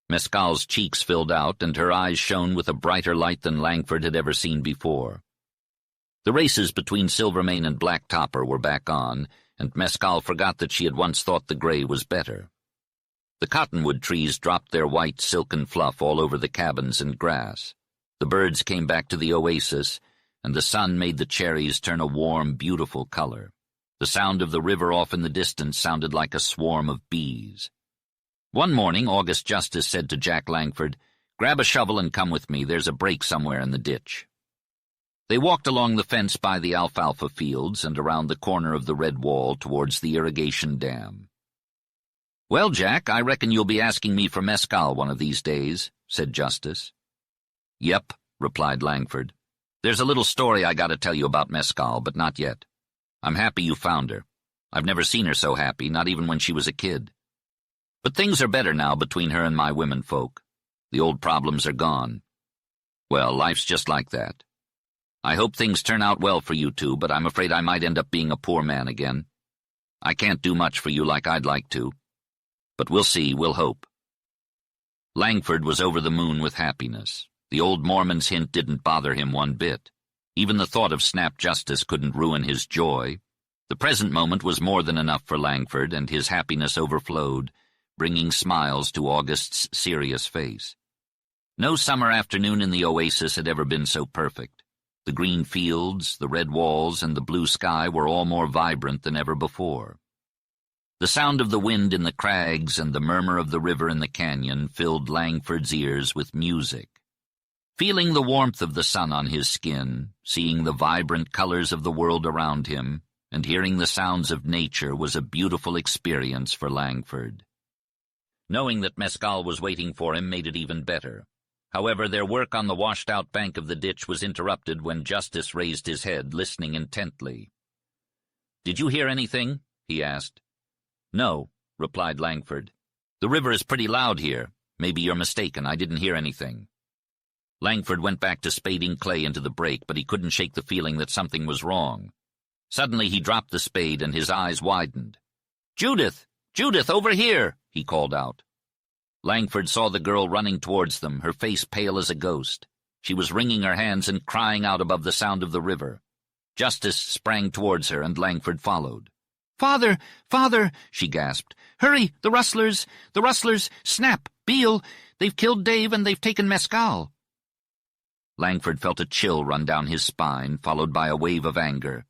Mescal's cheeks filled out, and her eyes shone with a brighter light than Langford had ever seen before. The races between Silvermane and Black Topper were back on, and Mescal forgot that she had once thought the gray was better. The cottonwood trees dropped their white silken fluff all over the cabins and grass. The birds came back to the oasis, and the sun made the cherries turn a warm, beautiful color. The sound of the river off in the distance sounded like a swarm of bees. One morning, August Justice said to Jack Langford, "Grab a shovel and come with me. There's a break somewhere in the ditch." They walked along the fence by the alfalfa fields and around the corner of the red wall towards the irrigation dam. "Well, Jack, I reckon you'll be asking me for Mescal one of these days," said Justice. "Yep," replied Langford. "There's a little story I got to tell you about Mescal, but not yet. I'm happy you found her. I've never seen her so happy, not even when she was a kid. But things are better now between her and my womenfolk. The old problems are gone. Well, life's just like that. I hope things turn out well for you two, but I'm afraid I might end up being a poor man again. I can't do much for you like I'd like to. But we'll see, we'll hope. Langford was over the moon with happiness. The old Mormon's hint didn't bother him one bit. Even the thought of snap justice couldn't ruin his joy. The present moment was more than enough for Langford, and his happiness overflowed, bringing smiles to August's serious face. No summer afternoon in the oasis had ever been so perfect. The green fields, the red walls, and the blue sky were all more vibrant than ever before. The sound of the wind in the crags and the murmur of the river in the canyon filled Langford's ears with music. Feeling the warmth of the sun on his skin, seeing the vibrant colors of the world around him, and hearing the sounds of nature was a beautiful experience for Langford. Knowing that mescal was waiting for him made it even better. However, their work on the washed-out bank of the ditch was interrupted when Justice raised his head, listening intently. "Did you hear anything?" he asked. "No," replied Langford. "The river is pretty loud here. Maybe you're mistaken. I didn't hear anything." Langford went back to spading clay into the break, but he couldn't shake the feeling that something was wrong. Suddenly he dropped the spade and his eyes widened. "Judith! Judith, over here!" he called out. Langford saw the girl running towards them, her face pale as a ghost. She was wringing her hands and crying out above the sound of the river. Justice sprang towards her, and Langford followed. "Father! Father!" she gasped. "Hurry! The rustlers! The rustlers! Snap! Beale! They've killed Dave and they've taken mescal!" Langford felt a chill run down his spine, followed by a wave of anger.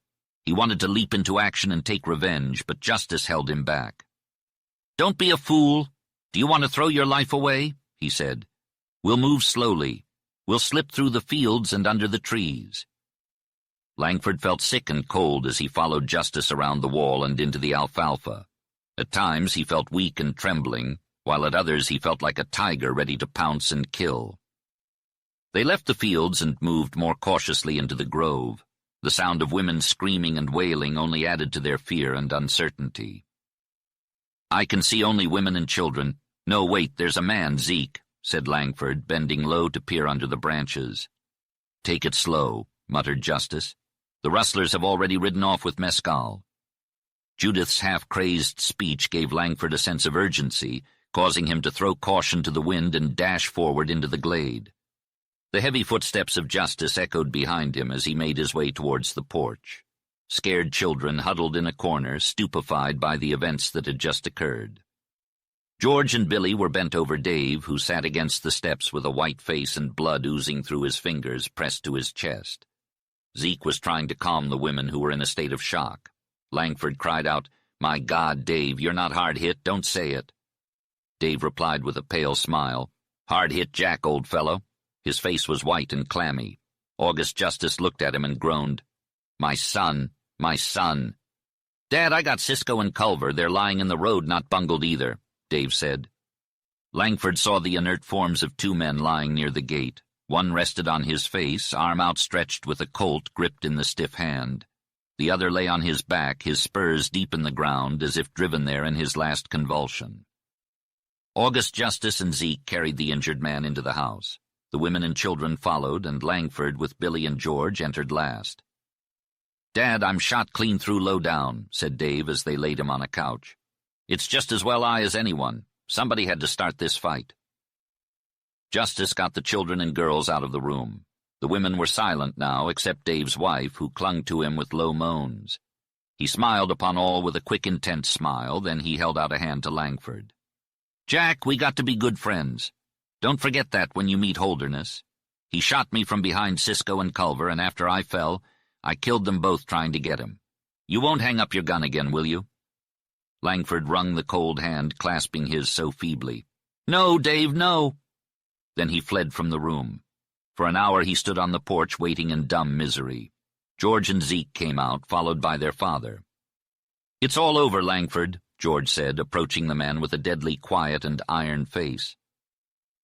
He wanted to leap into action and take revenge, but Justice held him back. "Don't be a fool. Do you want to throw your life away?" he said. "We'll move slowly. We'll slip through the fields and under the trees." Langford felt sick and cold as he followed Justice around the wall and into the alfalfa. At times he felt weak and trembling, while at others he felt like a tiger ready to pounce and kill. They left the fields and moved more cautiously into the grove. The sound of women screaming and wailing only added to their fear and uncertainty. "I can see only women and children. No, wait, there's a man, Zeke," said Langford, bending low to peer under the branches. "Take it slow," muttered Justice. "The rustlers have already ridden off with mescal." Judith's half-crazed speech gave Langford a sense of urgency, causing him to throw caution to the wind and dash forward into the glade. The heavy footsteps of Justice echoed behind him as he made his way towards the porch. Scared children huddled in a corner, stupefied by the events that had just occurred. George and Billy were bent over Dave, who sat against the steps with a white face and blood oozing through his fingers pressed to his chest. Zeke was trying to calm the women who were in a state of shock. Langford cried out, "My God, Dave, you're not hard hit, don't say it." Dave replied with a pale smile, "Hard hit Jack, old fellow." His face was white and clammy. August Justice looked at him and groaned, "My son, my son." "Dad, I got Cisco and Culver. They're lying in the road, not bungled either," Dave said. Langford saw the inert forms of two men lying near the gate. One rested on his face, arm outstretched with a Colt gripped in the stiff hand. The other lay on his back, his spurs deep in the ground, as if driven there in his last convulsion. August Justice and Zeke carried the injured man into the house. The women and children followed, and Langford, with Billy and George, entered last. "Dad, I'm shot clean through low down," said Dave as they laid him on a couch. "It's just as well I as anyone. Somebody had to start this fight." Justice got the children and girls out of the room. The women were silent now, except Dave's wife, who clung to him with low moans. He smiled upon all with a quick, intense smile, then he held out a hand to Langford. "Jack, we got to be good friends. Don't forget that when you meet Holderness. He shot me from behind Cisco and Culver, and after I fell, I killed them both trying to get him. You won't hang up your gun again, will you?" Langford wrung the cold hand, clasping his so feebly. "No, Dave, no." Then he fled from the room. For an hour he stood on the porch waiting in dumb misery. George and Zeke came out, followed by their father. "It's all over, Langford," George said, approaching the man with a deadly quiet and iron face.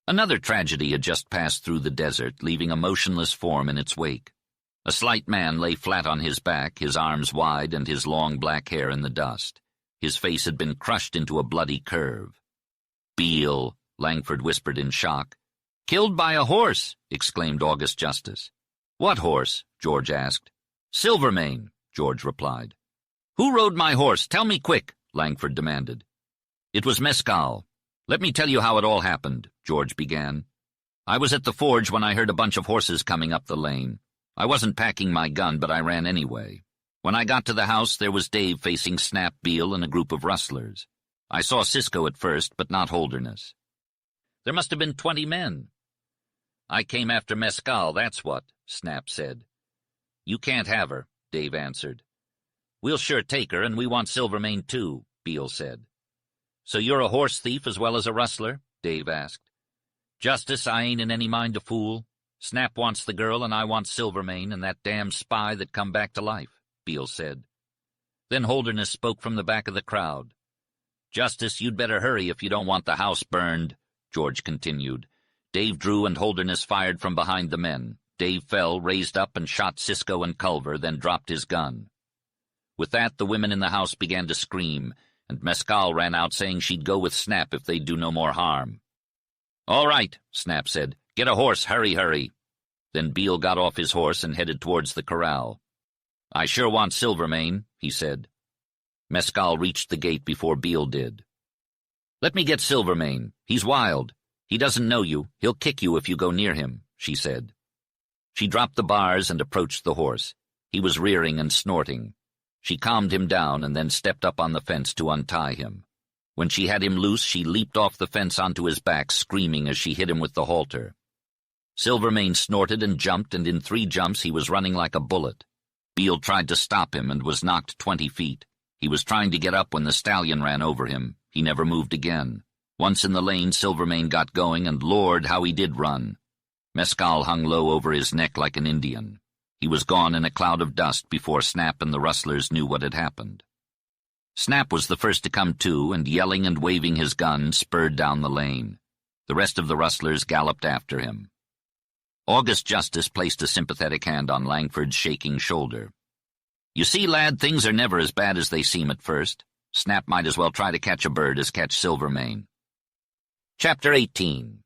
Another tragedy had just passed through the desert, leaving a motionless form in its wake. A slight man lay flat on his back, his arms wide and his long black hair in the dust. His face had been crushed into a bloody curve. "Beale," Langford whispered in shock. "Killed by a horse," exclaimed August Justice. "What horse?" George asked. "Silvermane," George replied. "Who rode my horse? Tell me quick," Langford demanded. "It was Mescal. Let me tell you how it all happened," George began. "I was at the forge when I heard a bunch of horses coming up the lane. I wasn't packing my gun, but I ran anyway. When I got to the house, there was Dave facing Snap Beale and a group of rustlers. I saw Cisco at first, but not Holderness. There must have been 20 men. I came after Mescal, that's what," Snap said. "You can't have her," Dave answered. "We'll sure take her, and we want Silvermane too," Beale said. "So you're a horse thief as well as a rustler?" Dave asked. "Justice, I ain't in any mind to fool. Snap wants the girl, and I want Silvermane and that damn spy that come back to life," Beale said. Then Holderness spoke from the back of the crowd. "Justice, you'd better hurry if you don't want the house burned," George continued. Dave drew and Holderness fired from behind the men. Dave fell, raised up, and shot Cisco and Culver, then dropped his gun. With that, the women in the house began to scream, and Mescal ran out saying she'd go with Snap if they'd do no more harm. "All right," Snap said. "Get a horse, hurry, hurry." Then Beale got off his horse and headed towards the corral. "I sure want Silvermane," he said. Mescal reached the gate before Beale did. "Let me get Silvermane. He's wild. He doesn't know you. He'll kick you if you go near him," she said. She dropped the bars and approached the horse. He was rearing and snorting. She calmed him down and then stepped up on the fence to untie him. When she had him loose, she leaped off the fence onto his back, screaming as she hit him with the halter. Silvermane snorted and jumped, and in 3 jumps he was running like a bullet. Beale tried to stop him and was knocked 20 feet. He was trying to get up when the stallion ran over him. He never moved again. Once in the lane, Silvermane got going, and Lord, how he did run. Mescal hung low over his neck like an Indian. He was gone in a cloud of dust before Snap and the rustlers knew what had happened. Snap was the first to come to, and yelling and waving his gun, spurred down the lane. The rest of the rustlers galloped after him. August Justice placed a sympathetic hand on Langford's shaking shoulder. "You see, lad, things are never as bad as they seem at first. Snap might as well try to catch a bird as catch Silvermane." Chapter 18.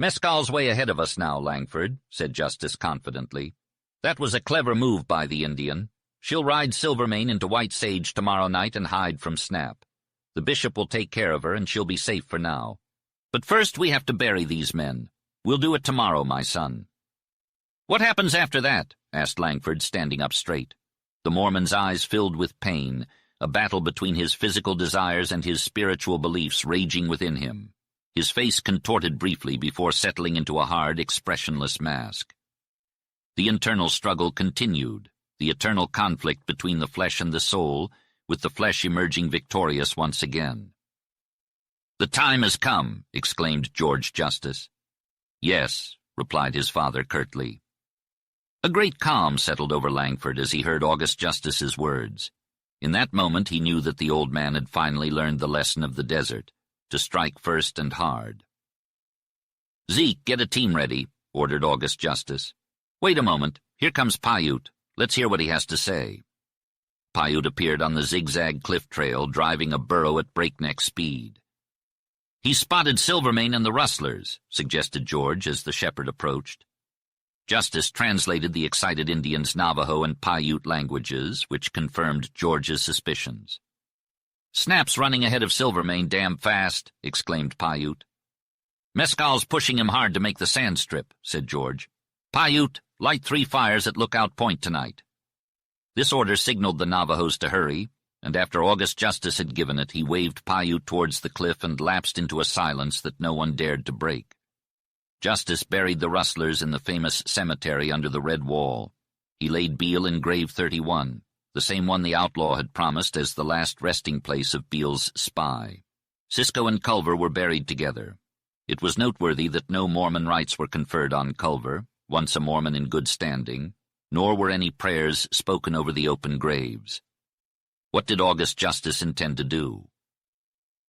"Mescal's way ahead of us now, Langford," said Justice confidently. "That was a clever move by the Indian. She'll ride Silvermane into White Sage tomorrow night and hide from Snap. The bishop will take care of her, and she'll be safe for now. But first we have to bury these men. We'll do it tomorrow, my son." "What happens after that?" asked Langford, standing up straight. The Mormon's eyes filled with pain, a battle between his physical desires and his spiritual beliefs raging within him. His face contorted briefly before settling into a hard, expressionless mask. The internal struggle continued, the eternal conflict between the flesh and the soul, with the flesh emerging victorious once again. "The time has come," exclaimed George Justice. "Yes," replied his father curtly. A great calm settled over Langford as he heard August Justice's words. In that moment he knew that the old man had finally learned the lesson of the desert, to strike first and hard. "Zeke, get a team ready," ordered August Justice. "Wait a moment. Here comes Paiute. Let's hear what he has to say." Paiute appeared on the zigzag cliff trail, driving a burro at breakneck speed. "He spotted Silvermane and the rustlers," suggested George as the shepherd approached. Justice translated the excited Indians' Navajo and Paiute languages, which confirmed George's suspicions. "Snap's running ahead of Silvermane damn fast," exclaimed Paiute. "Mescal's pushing him hard to make the sand strip," said George. "Paiute, light 3 fires at Lookout Point tonight." This order signaled the Navajos to hurry, and after August Justice had given it, he waved Paiute towards the cliff and lapsed into a silence that no one dared to break. Justice buried the rustlers in the famous cemetery under the red wall. He laid Beale in grave 31, the same one the outlaw had promised as the last resting place of Beale's spy. Cisco and Culver were buried together. It was noteworthy that no Mormon rites were conferred on Culver, once a Mormon in good standing, nor were any prayers spoken over the open graves. What did August Justice intend to do?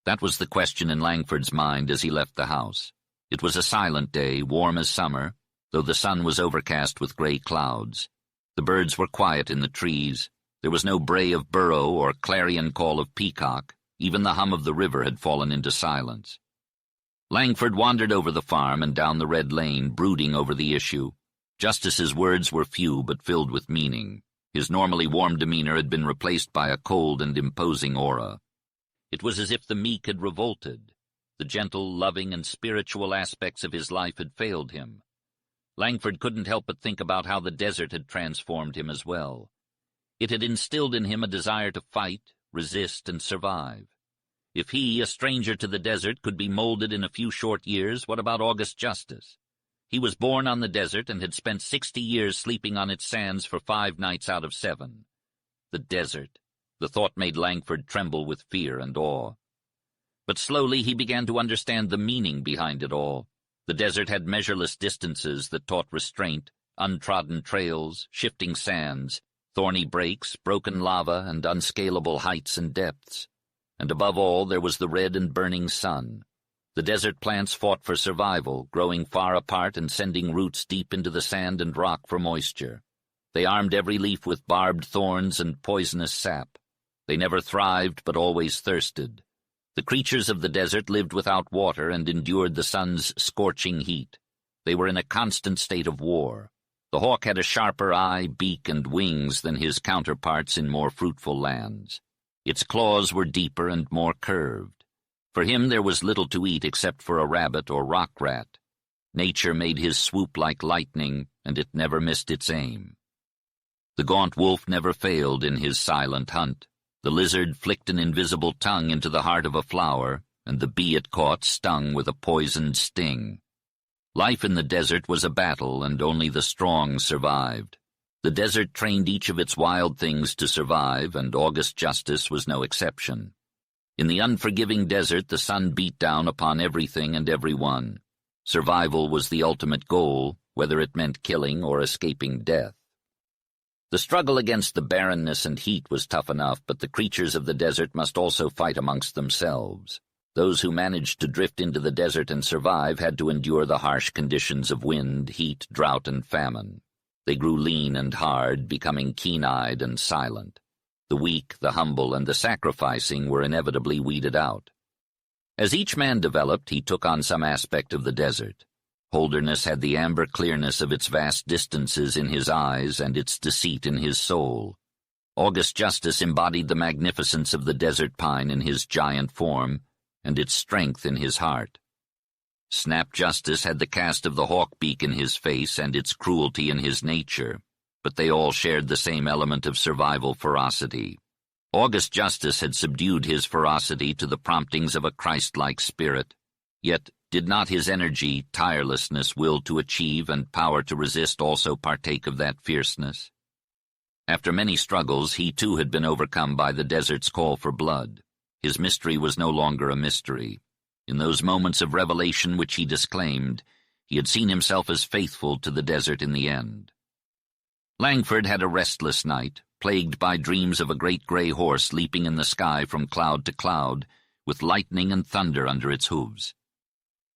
That was the question in Langford's mind as he left the house. It was a silent day, warm as summer, though the sun was overcast with gray clouds. The birds were quiet in the trees. There was no bray of burrow or clarion call of peacock. Even the hum of the river had fallen into silence. Langford wandered over the farm and down the red lane, brooding over the issue. Justice's words were few but filled with meaning. His normally warm demeanor had been replaced by a cold and imposing aura. It was as if the meek had revolted. The gentle, loving, and spiritual aspects of his life had failed him. Langford couldn't help but think about how the desert had transformed him as well. It had instilled in him a desire to fight, resist, and survive. If he, a stranger to the desert, could be molded in a few short years, what about August Justice? He was born on the desert and had spent 60 years sleeping on its sands for 5 nights out of 7. The desert. The thought made Langford tremble with fear and awe. But slowly he began to understand the meaning behind it all. The desert had measureless distances that taught restraint, untrodden trails, shifting sands, thorny breaks, broken lava, and unscalable heights and depths. And above all, there was the red and burning sun. The desert plants fought for survival, growing far apart and sending roots deep into the sand and rock for moisture. They armed every leaf with barbed thorns and poisonous sap. They never thrived, but always thirsted. The creatures of the desert lived without water and endured the sun's scorching heat. They were in a constant state of war. The hawk had a sharper eye, beak, and wings than his counterparts in more fruitful lands. Its claws were deeper and more curved. For him there was little to eat except for a rabbit or rock rat. Nature made his swoop like lightning, and it never missed its aim. The gaunt wolf never failed in his silent hunt. The lizard flicked an invisible tongue into the heart of a flower, and the bee it caught stung with a poisoned sting. Life in the desert was a battle, and only the strong survived. The desert trained each of its wild things to survive, and August Justice was no exception. In the unforgiving desert, the sun beat down upon everything and everyone. Survival was the ultimate goal, whether it meant killing or escaping death. The struggle against the barrenness and heat was tough enough, but the creatures of the desert must also fight amongst themselves. Those who managed to drift into the desert and survive had to endure the harsh conditions of wind, heat, drought, and famine. They grew lean and hard, becoming keen-eyed and silent. The weak, the humble, and the sacrificing were inevitably weeded out. As each man developed, he took on some aspect of the desert. Holderness had the amber clearness of its vast distances in his eyes and its deceit in his soul. August Justice embodied the magnificence of the desert pine in his giant form, and its strength in his heart. Snap Justice had the cast of the hawk beak in his face and its cruelty in his nature, but they all shared the same element of survival ferocity. August Justice had subdued his ferocity to the promptings of a Christ-like spirit, yet did not his energy, tirelessness, will to achieve, and power to resist also partake of that fierceness? After many struggles, he too had been overcome by the desert's call for blood. His mystery was no longer a mystery. In those moments of revelation which he disclaimed, he had seen himself as faithful to the desert in the end. Langford had a restless night, plagued by dreams of a great gray horse leaping in the sky from cloud to cloud, with lightning and thunder under its hooves.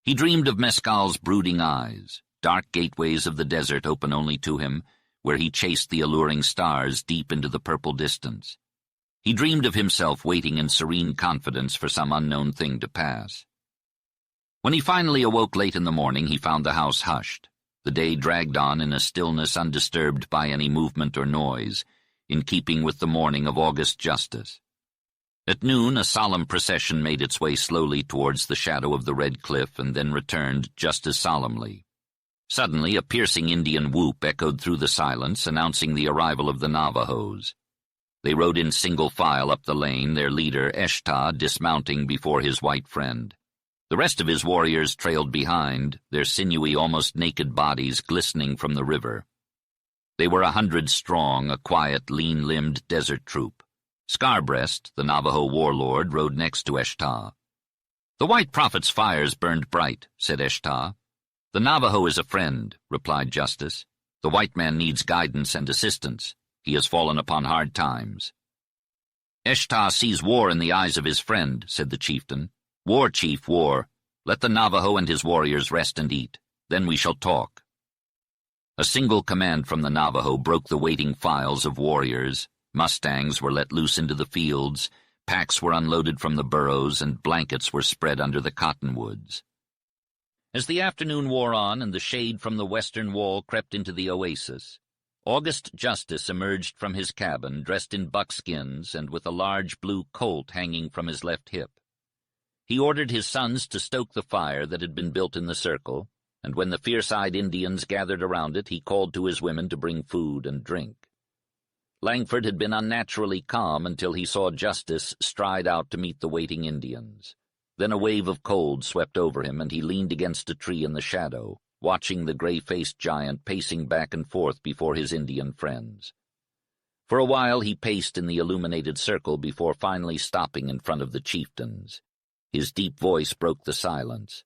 He dreamed of Mescal's brooding eyes, dark gateways of the desert open only to him, where he chased the alluring stars deep into the purple distance. He dreamed of himself waiting in serene confidence for some unknown thing to pass. When he finally awoke late in the morning, he found the house hushed. The day dragged on in a stillness undisturbed by any movement or noise, in keeping with the morning of August Justice. At noon, a solemn procession made its way slowly towards the shadow of the red cliff and then returned just as solemnly. Suddenly, a piercing Indian whoop echoed through the silence, announcing the arrival of the Navajos. They rode in single file up the lane, their leader, Eshta, dismounting before his white friend. The rest of his warriors trailed behind, their sinewy, almost naked bodies glistening from the river. They were 100 strong, a quiet, lean-limbed desert troop. Scarbreast, the Navajo warlord, rode next to Eshta. "The white prophet's fires burned bright," said Eshta. "The Navajo is a friend," replied Justice. "The white man needs guidance and assistance. He has fallen upon hard times." "Eshta sees war in the eyes of his friend," said the chieftain. "War, chief, war. Let the Navajo and his warriors rest and eat. Then we shall talk." A single command from the Navajo broke the waiting files of warriors. Mustangs were let loose into the fields, packs were unloaded from the burros, and blankets were spread under the cottonwoods. As the afternoon wore on and the shade from the western wall crept into the oasis, August Justice emerged from his cabin, dressed in buckskins and with a large blue colt hanging from his left hip. He ordered his sons to stoke the fire that had been built in the circle, and when the fierce-eyed Indians gathered around it, he called to his women to bring food and drink. Langford had been unnaturally calm until he saw Justice stride out to meet the waiting Indians. Then a wave of cold swept over him, and he leaned against a tree in the shadow, watching the gray-faced giant pacing back and forth before his Indian friends. For a while he paced in the illuminated circle before finally stopping in front of the chieftains. His deep voice broke the silence.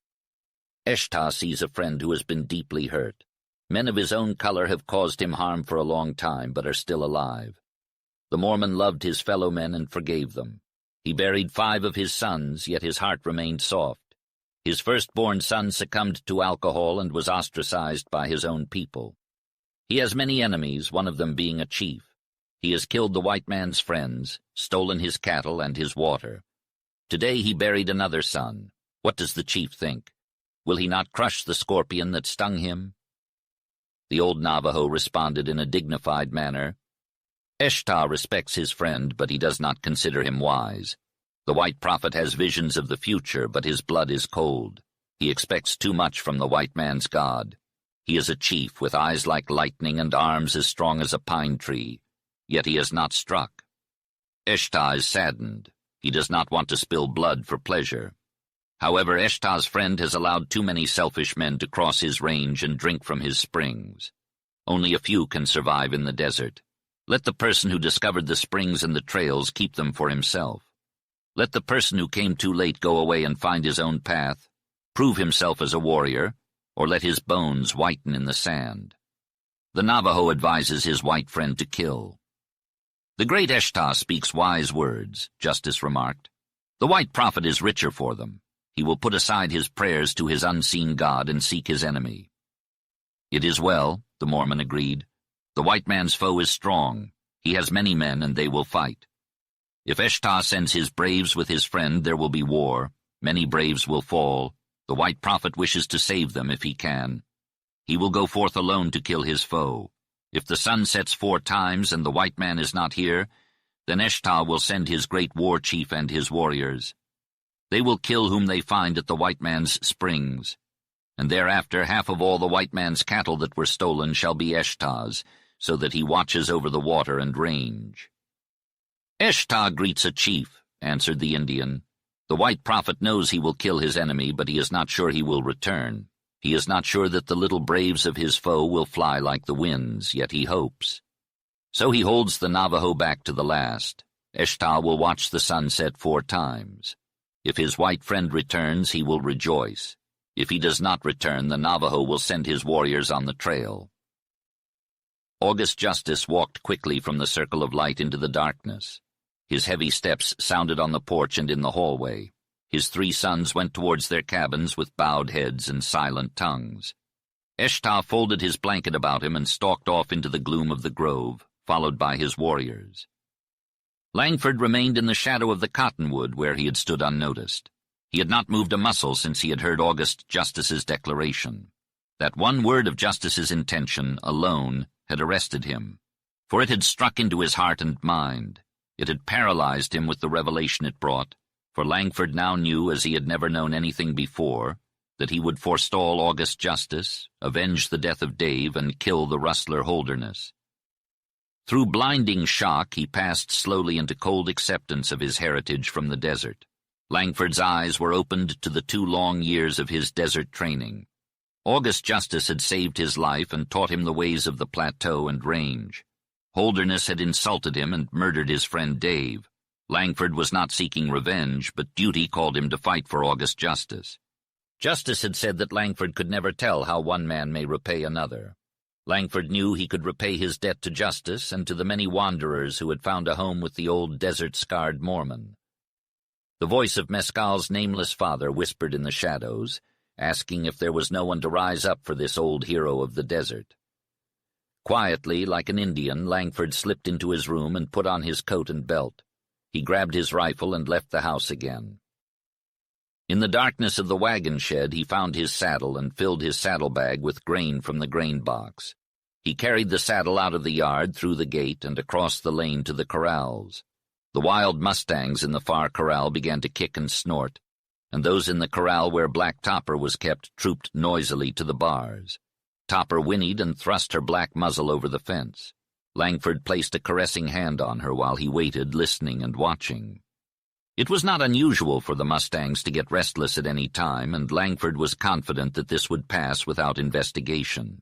"Eshtah sees a friend who has been deeply hurt. Men of his own color have caused him harm for a long time, but are still alive. The Mormon loved his fellow men and forgave them. He buried 5 of his sons, yet his heart remained soft. His firstborn son succumbed to alcohol and was ostracized by his own people. He has many enemies, one of them being a chief. He has killed the white man's friends, stolen his cattle and his water. Today he buried another son. What does the chief think? Will he not crush the scorpion that stung him?" The old Navajo responded in a dignified manner. "Eshtah respects his friend, but he does not consider him wise. The white prophet has visions of the future, but his blood is cold. He expects too much from the white man's God. He is a chief with eyes like lightning and arms as strong as a pine tree, yet he has not struck. Eshtah is saddened. He does not want to spill blood for pleasure. However, Eshtah's friend has allowed too many selfish men to cross his range and drink from his springs. Only a few can survive in the desert. Let the person who discovered the springs and the trails keep them for himself. Let the person who came too late go away and find his own path, prove himself as a warrior, or let his bones whiten in the sand. The Navajo advises his white friend to kill." "The great Eshtah speaks wise words," Justice remarked. "The white prophet is richer for them. He will put aside his prayers to his unseen God and seek his enemy." "It is well," the Mormon agreed. "The white man's foe is strong. He has many men, and they will fight. If Eshtah sends his braves with his friend, there will be war. Many braves will fall. The white prophet wishes to save them if he can. He will go forth alone to kill his foe. If the sun sets 4 times and the white man is not here, then Eshtah will send his great war chief and his warriors. They will kill whom they find at the white man's springs, and thereafter half of all the white man's cattle that were stolen shall be Eshtah's, so that he watches over the water and range." "Eshtah greets a chief," answered the Indian. "The white prophet knows he will kill his enemy, but he is not sure he will return. He is not sure that the little braves of his foe will fly like the winds, yet he hopes. So he holds the Navajo back to the last. Eshtah will watch the sun set 4 times. If his white friend returns, he will rejoice. If he does not return, the Navajo will send his warriors on the trail." August Justice walked quickly from the circle of light into the darkness. His heavy steps sounded on the porch and in the hallway. His 3 sons went towards their cabins with bowed heads and silent tongues. Eshtah folded his blanket about him and stalked off into the gloom of the grove, followed by his warriors. Langford remained in the shadow of the cottonwood where he had stood unnoticed. He had not moved a muscle since he had heard August Justice's declaration. That one word of Justice's intention, alone, had arrested him, for it had struck into his heart and mind. It had paralyzed him with the revelation it brought, for Langford now knew, as he had never known anything before, that he would forestall August Justice, avenge the death of Dave, and kill the rustler Holderness. Through blinding shock, he passed slowly into cold acceptance of his heritage from the desert. Langford's eyes were opened to the 2 long years of his desert training. August Justice had saved his life and taught him the ways of the plateau and range. Holderness had insulted him and murdered his friend Dave. Langford was not seeking revenge, but duty called him to fight for August Justice. Justice had said that Langford could never tell how one man may repay another. Langford knew he could repay his debt to Justice and to the many wanderers who had found a home with the old desert-scarred Mormon. The voice of Mescal's nameless father whispered in the shadows, asking if there was no one to rise up for this old hero of the desert. Quietly, like an Indian, Langford slipped into his room and put on his coat and belt. He grabbed his rifle and left the house again. In the darkness of the wagon shed, he found his saddle and filled his saddlebag with grain from the grain box. He carried the saddle out of the yard, through the gate, and across the lane to the corrals. The wild mustangs in the far corral began to kick and snort, and those in the corral where Black Topper was kept trooped noisily to the bars. Topper whinnied and thrust her black muzzle over the fence. Langford placed a caressing hand on her while he waited, listening and watching. It was not unusual for the mustangs to get restless at any time, and Langford was confident that this would pass without investigation.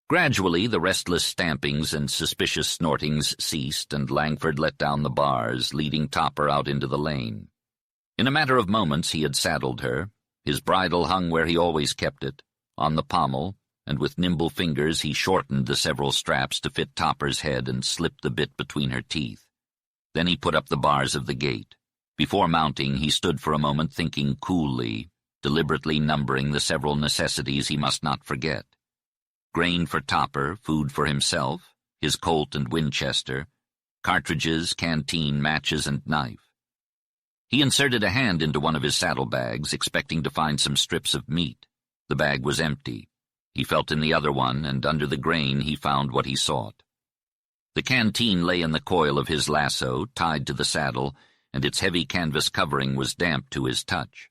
Gradually, the restless stampings and suspicious snortings ceased, and Langford let down the bars, leading Topper out into the lane. In a matter of moments he had saddled her. His bridle hung where he always kept it, on the pommel, and with nimble fingers he shortened the several straps to fit Topper's head and slipped the bit between her teeth. Then he put up the bars of the gate. Before mounting, he stood for a moment thinking coolly, deliberately numbering the several necessities he must not forget. Grain for Topper, food for himself, his Colt and Winchester, cartridges, canteen, matches, and knife. He inserted a hand into one of his saddlebags, expecting to find some strips of meat. The bag was empty. He felt in the other one, and under the grain he found what he sought. The canteen lay in the coil of his lasso, tied to the saddle, and its heavy canvas covering was damp to his touch.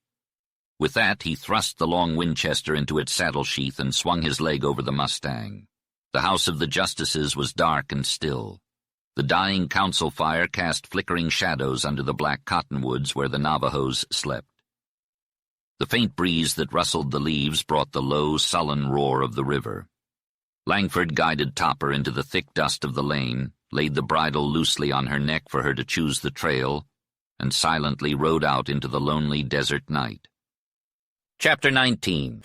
With that, he thrust the long Winchester into its saddle sheath and swung his leg over the mustang. The house of the justices was dark and still. The dying council fire cast flickering shadows under the black cottonwoods where the Navajos slept. The faint breeze that rustled the leaves brought the low, sullen roar of the river. Langford guided Topper into the thick dust of the lane, laid the bridle loosely on her neck for her to choose the trail, and silently rode out into the lonely desert night. Chapter 19.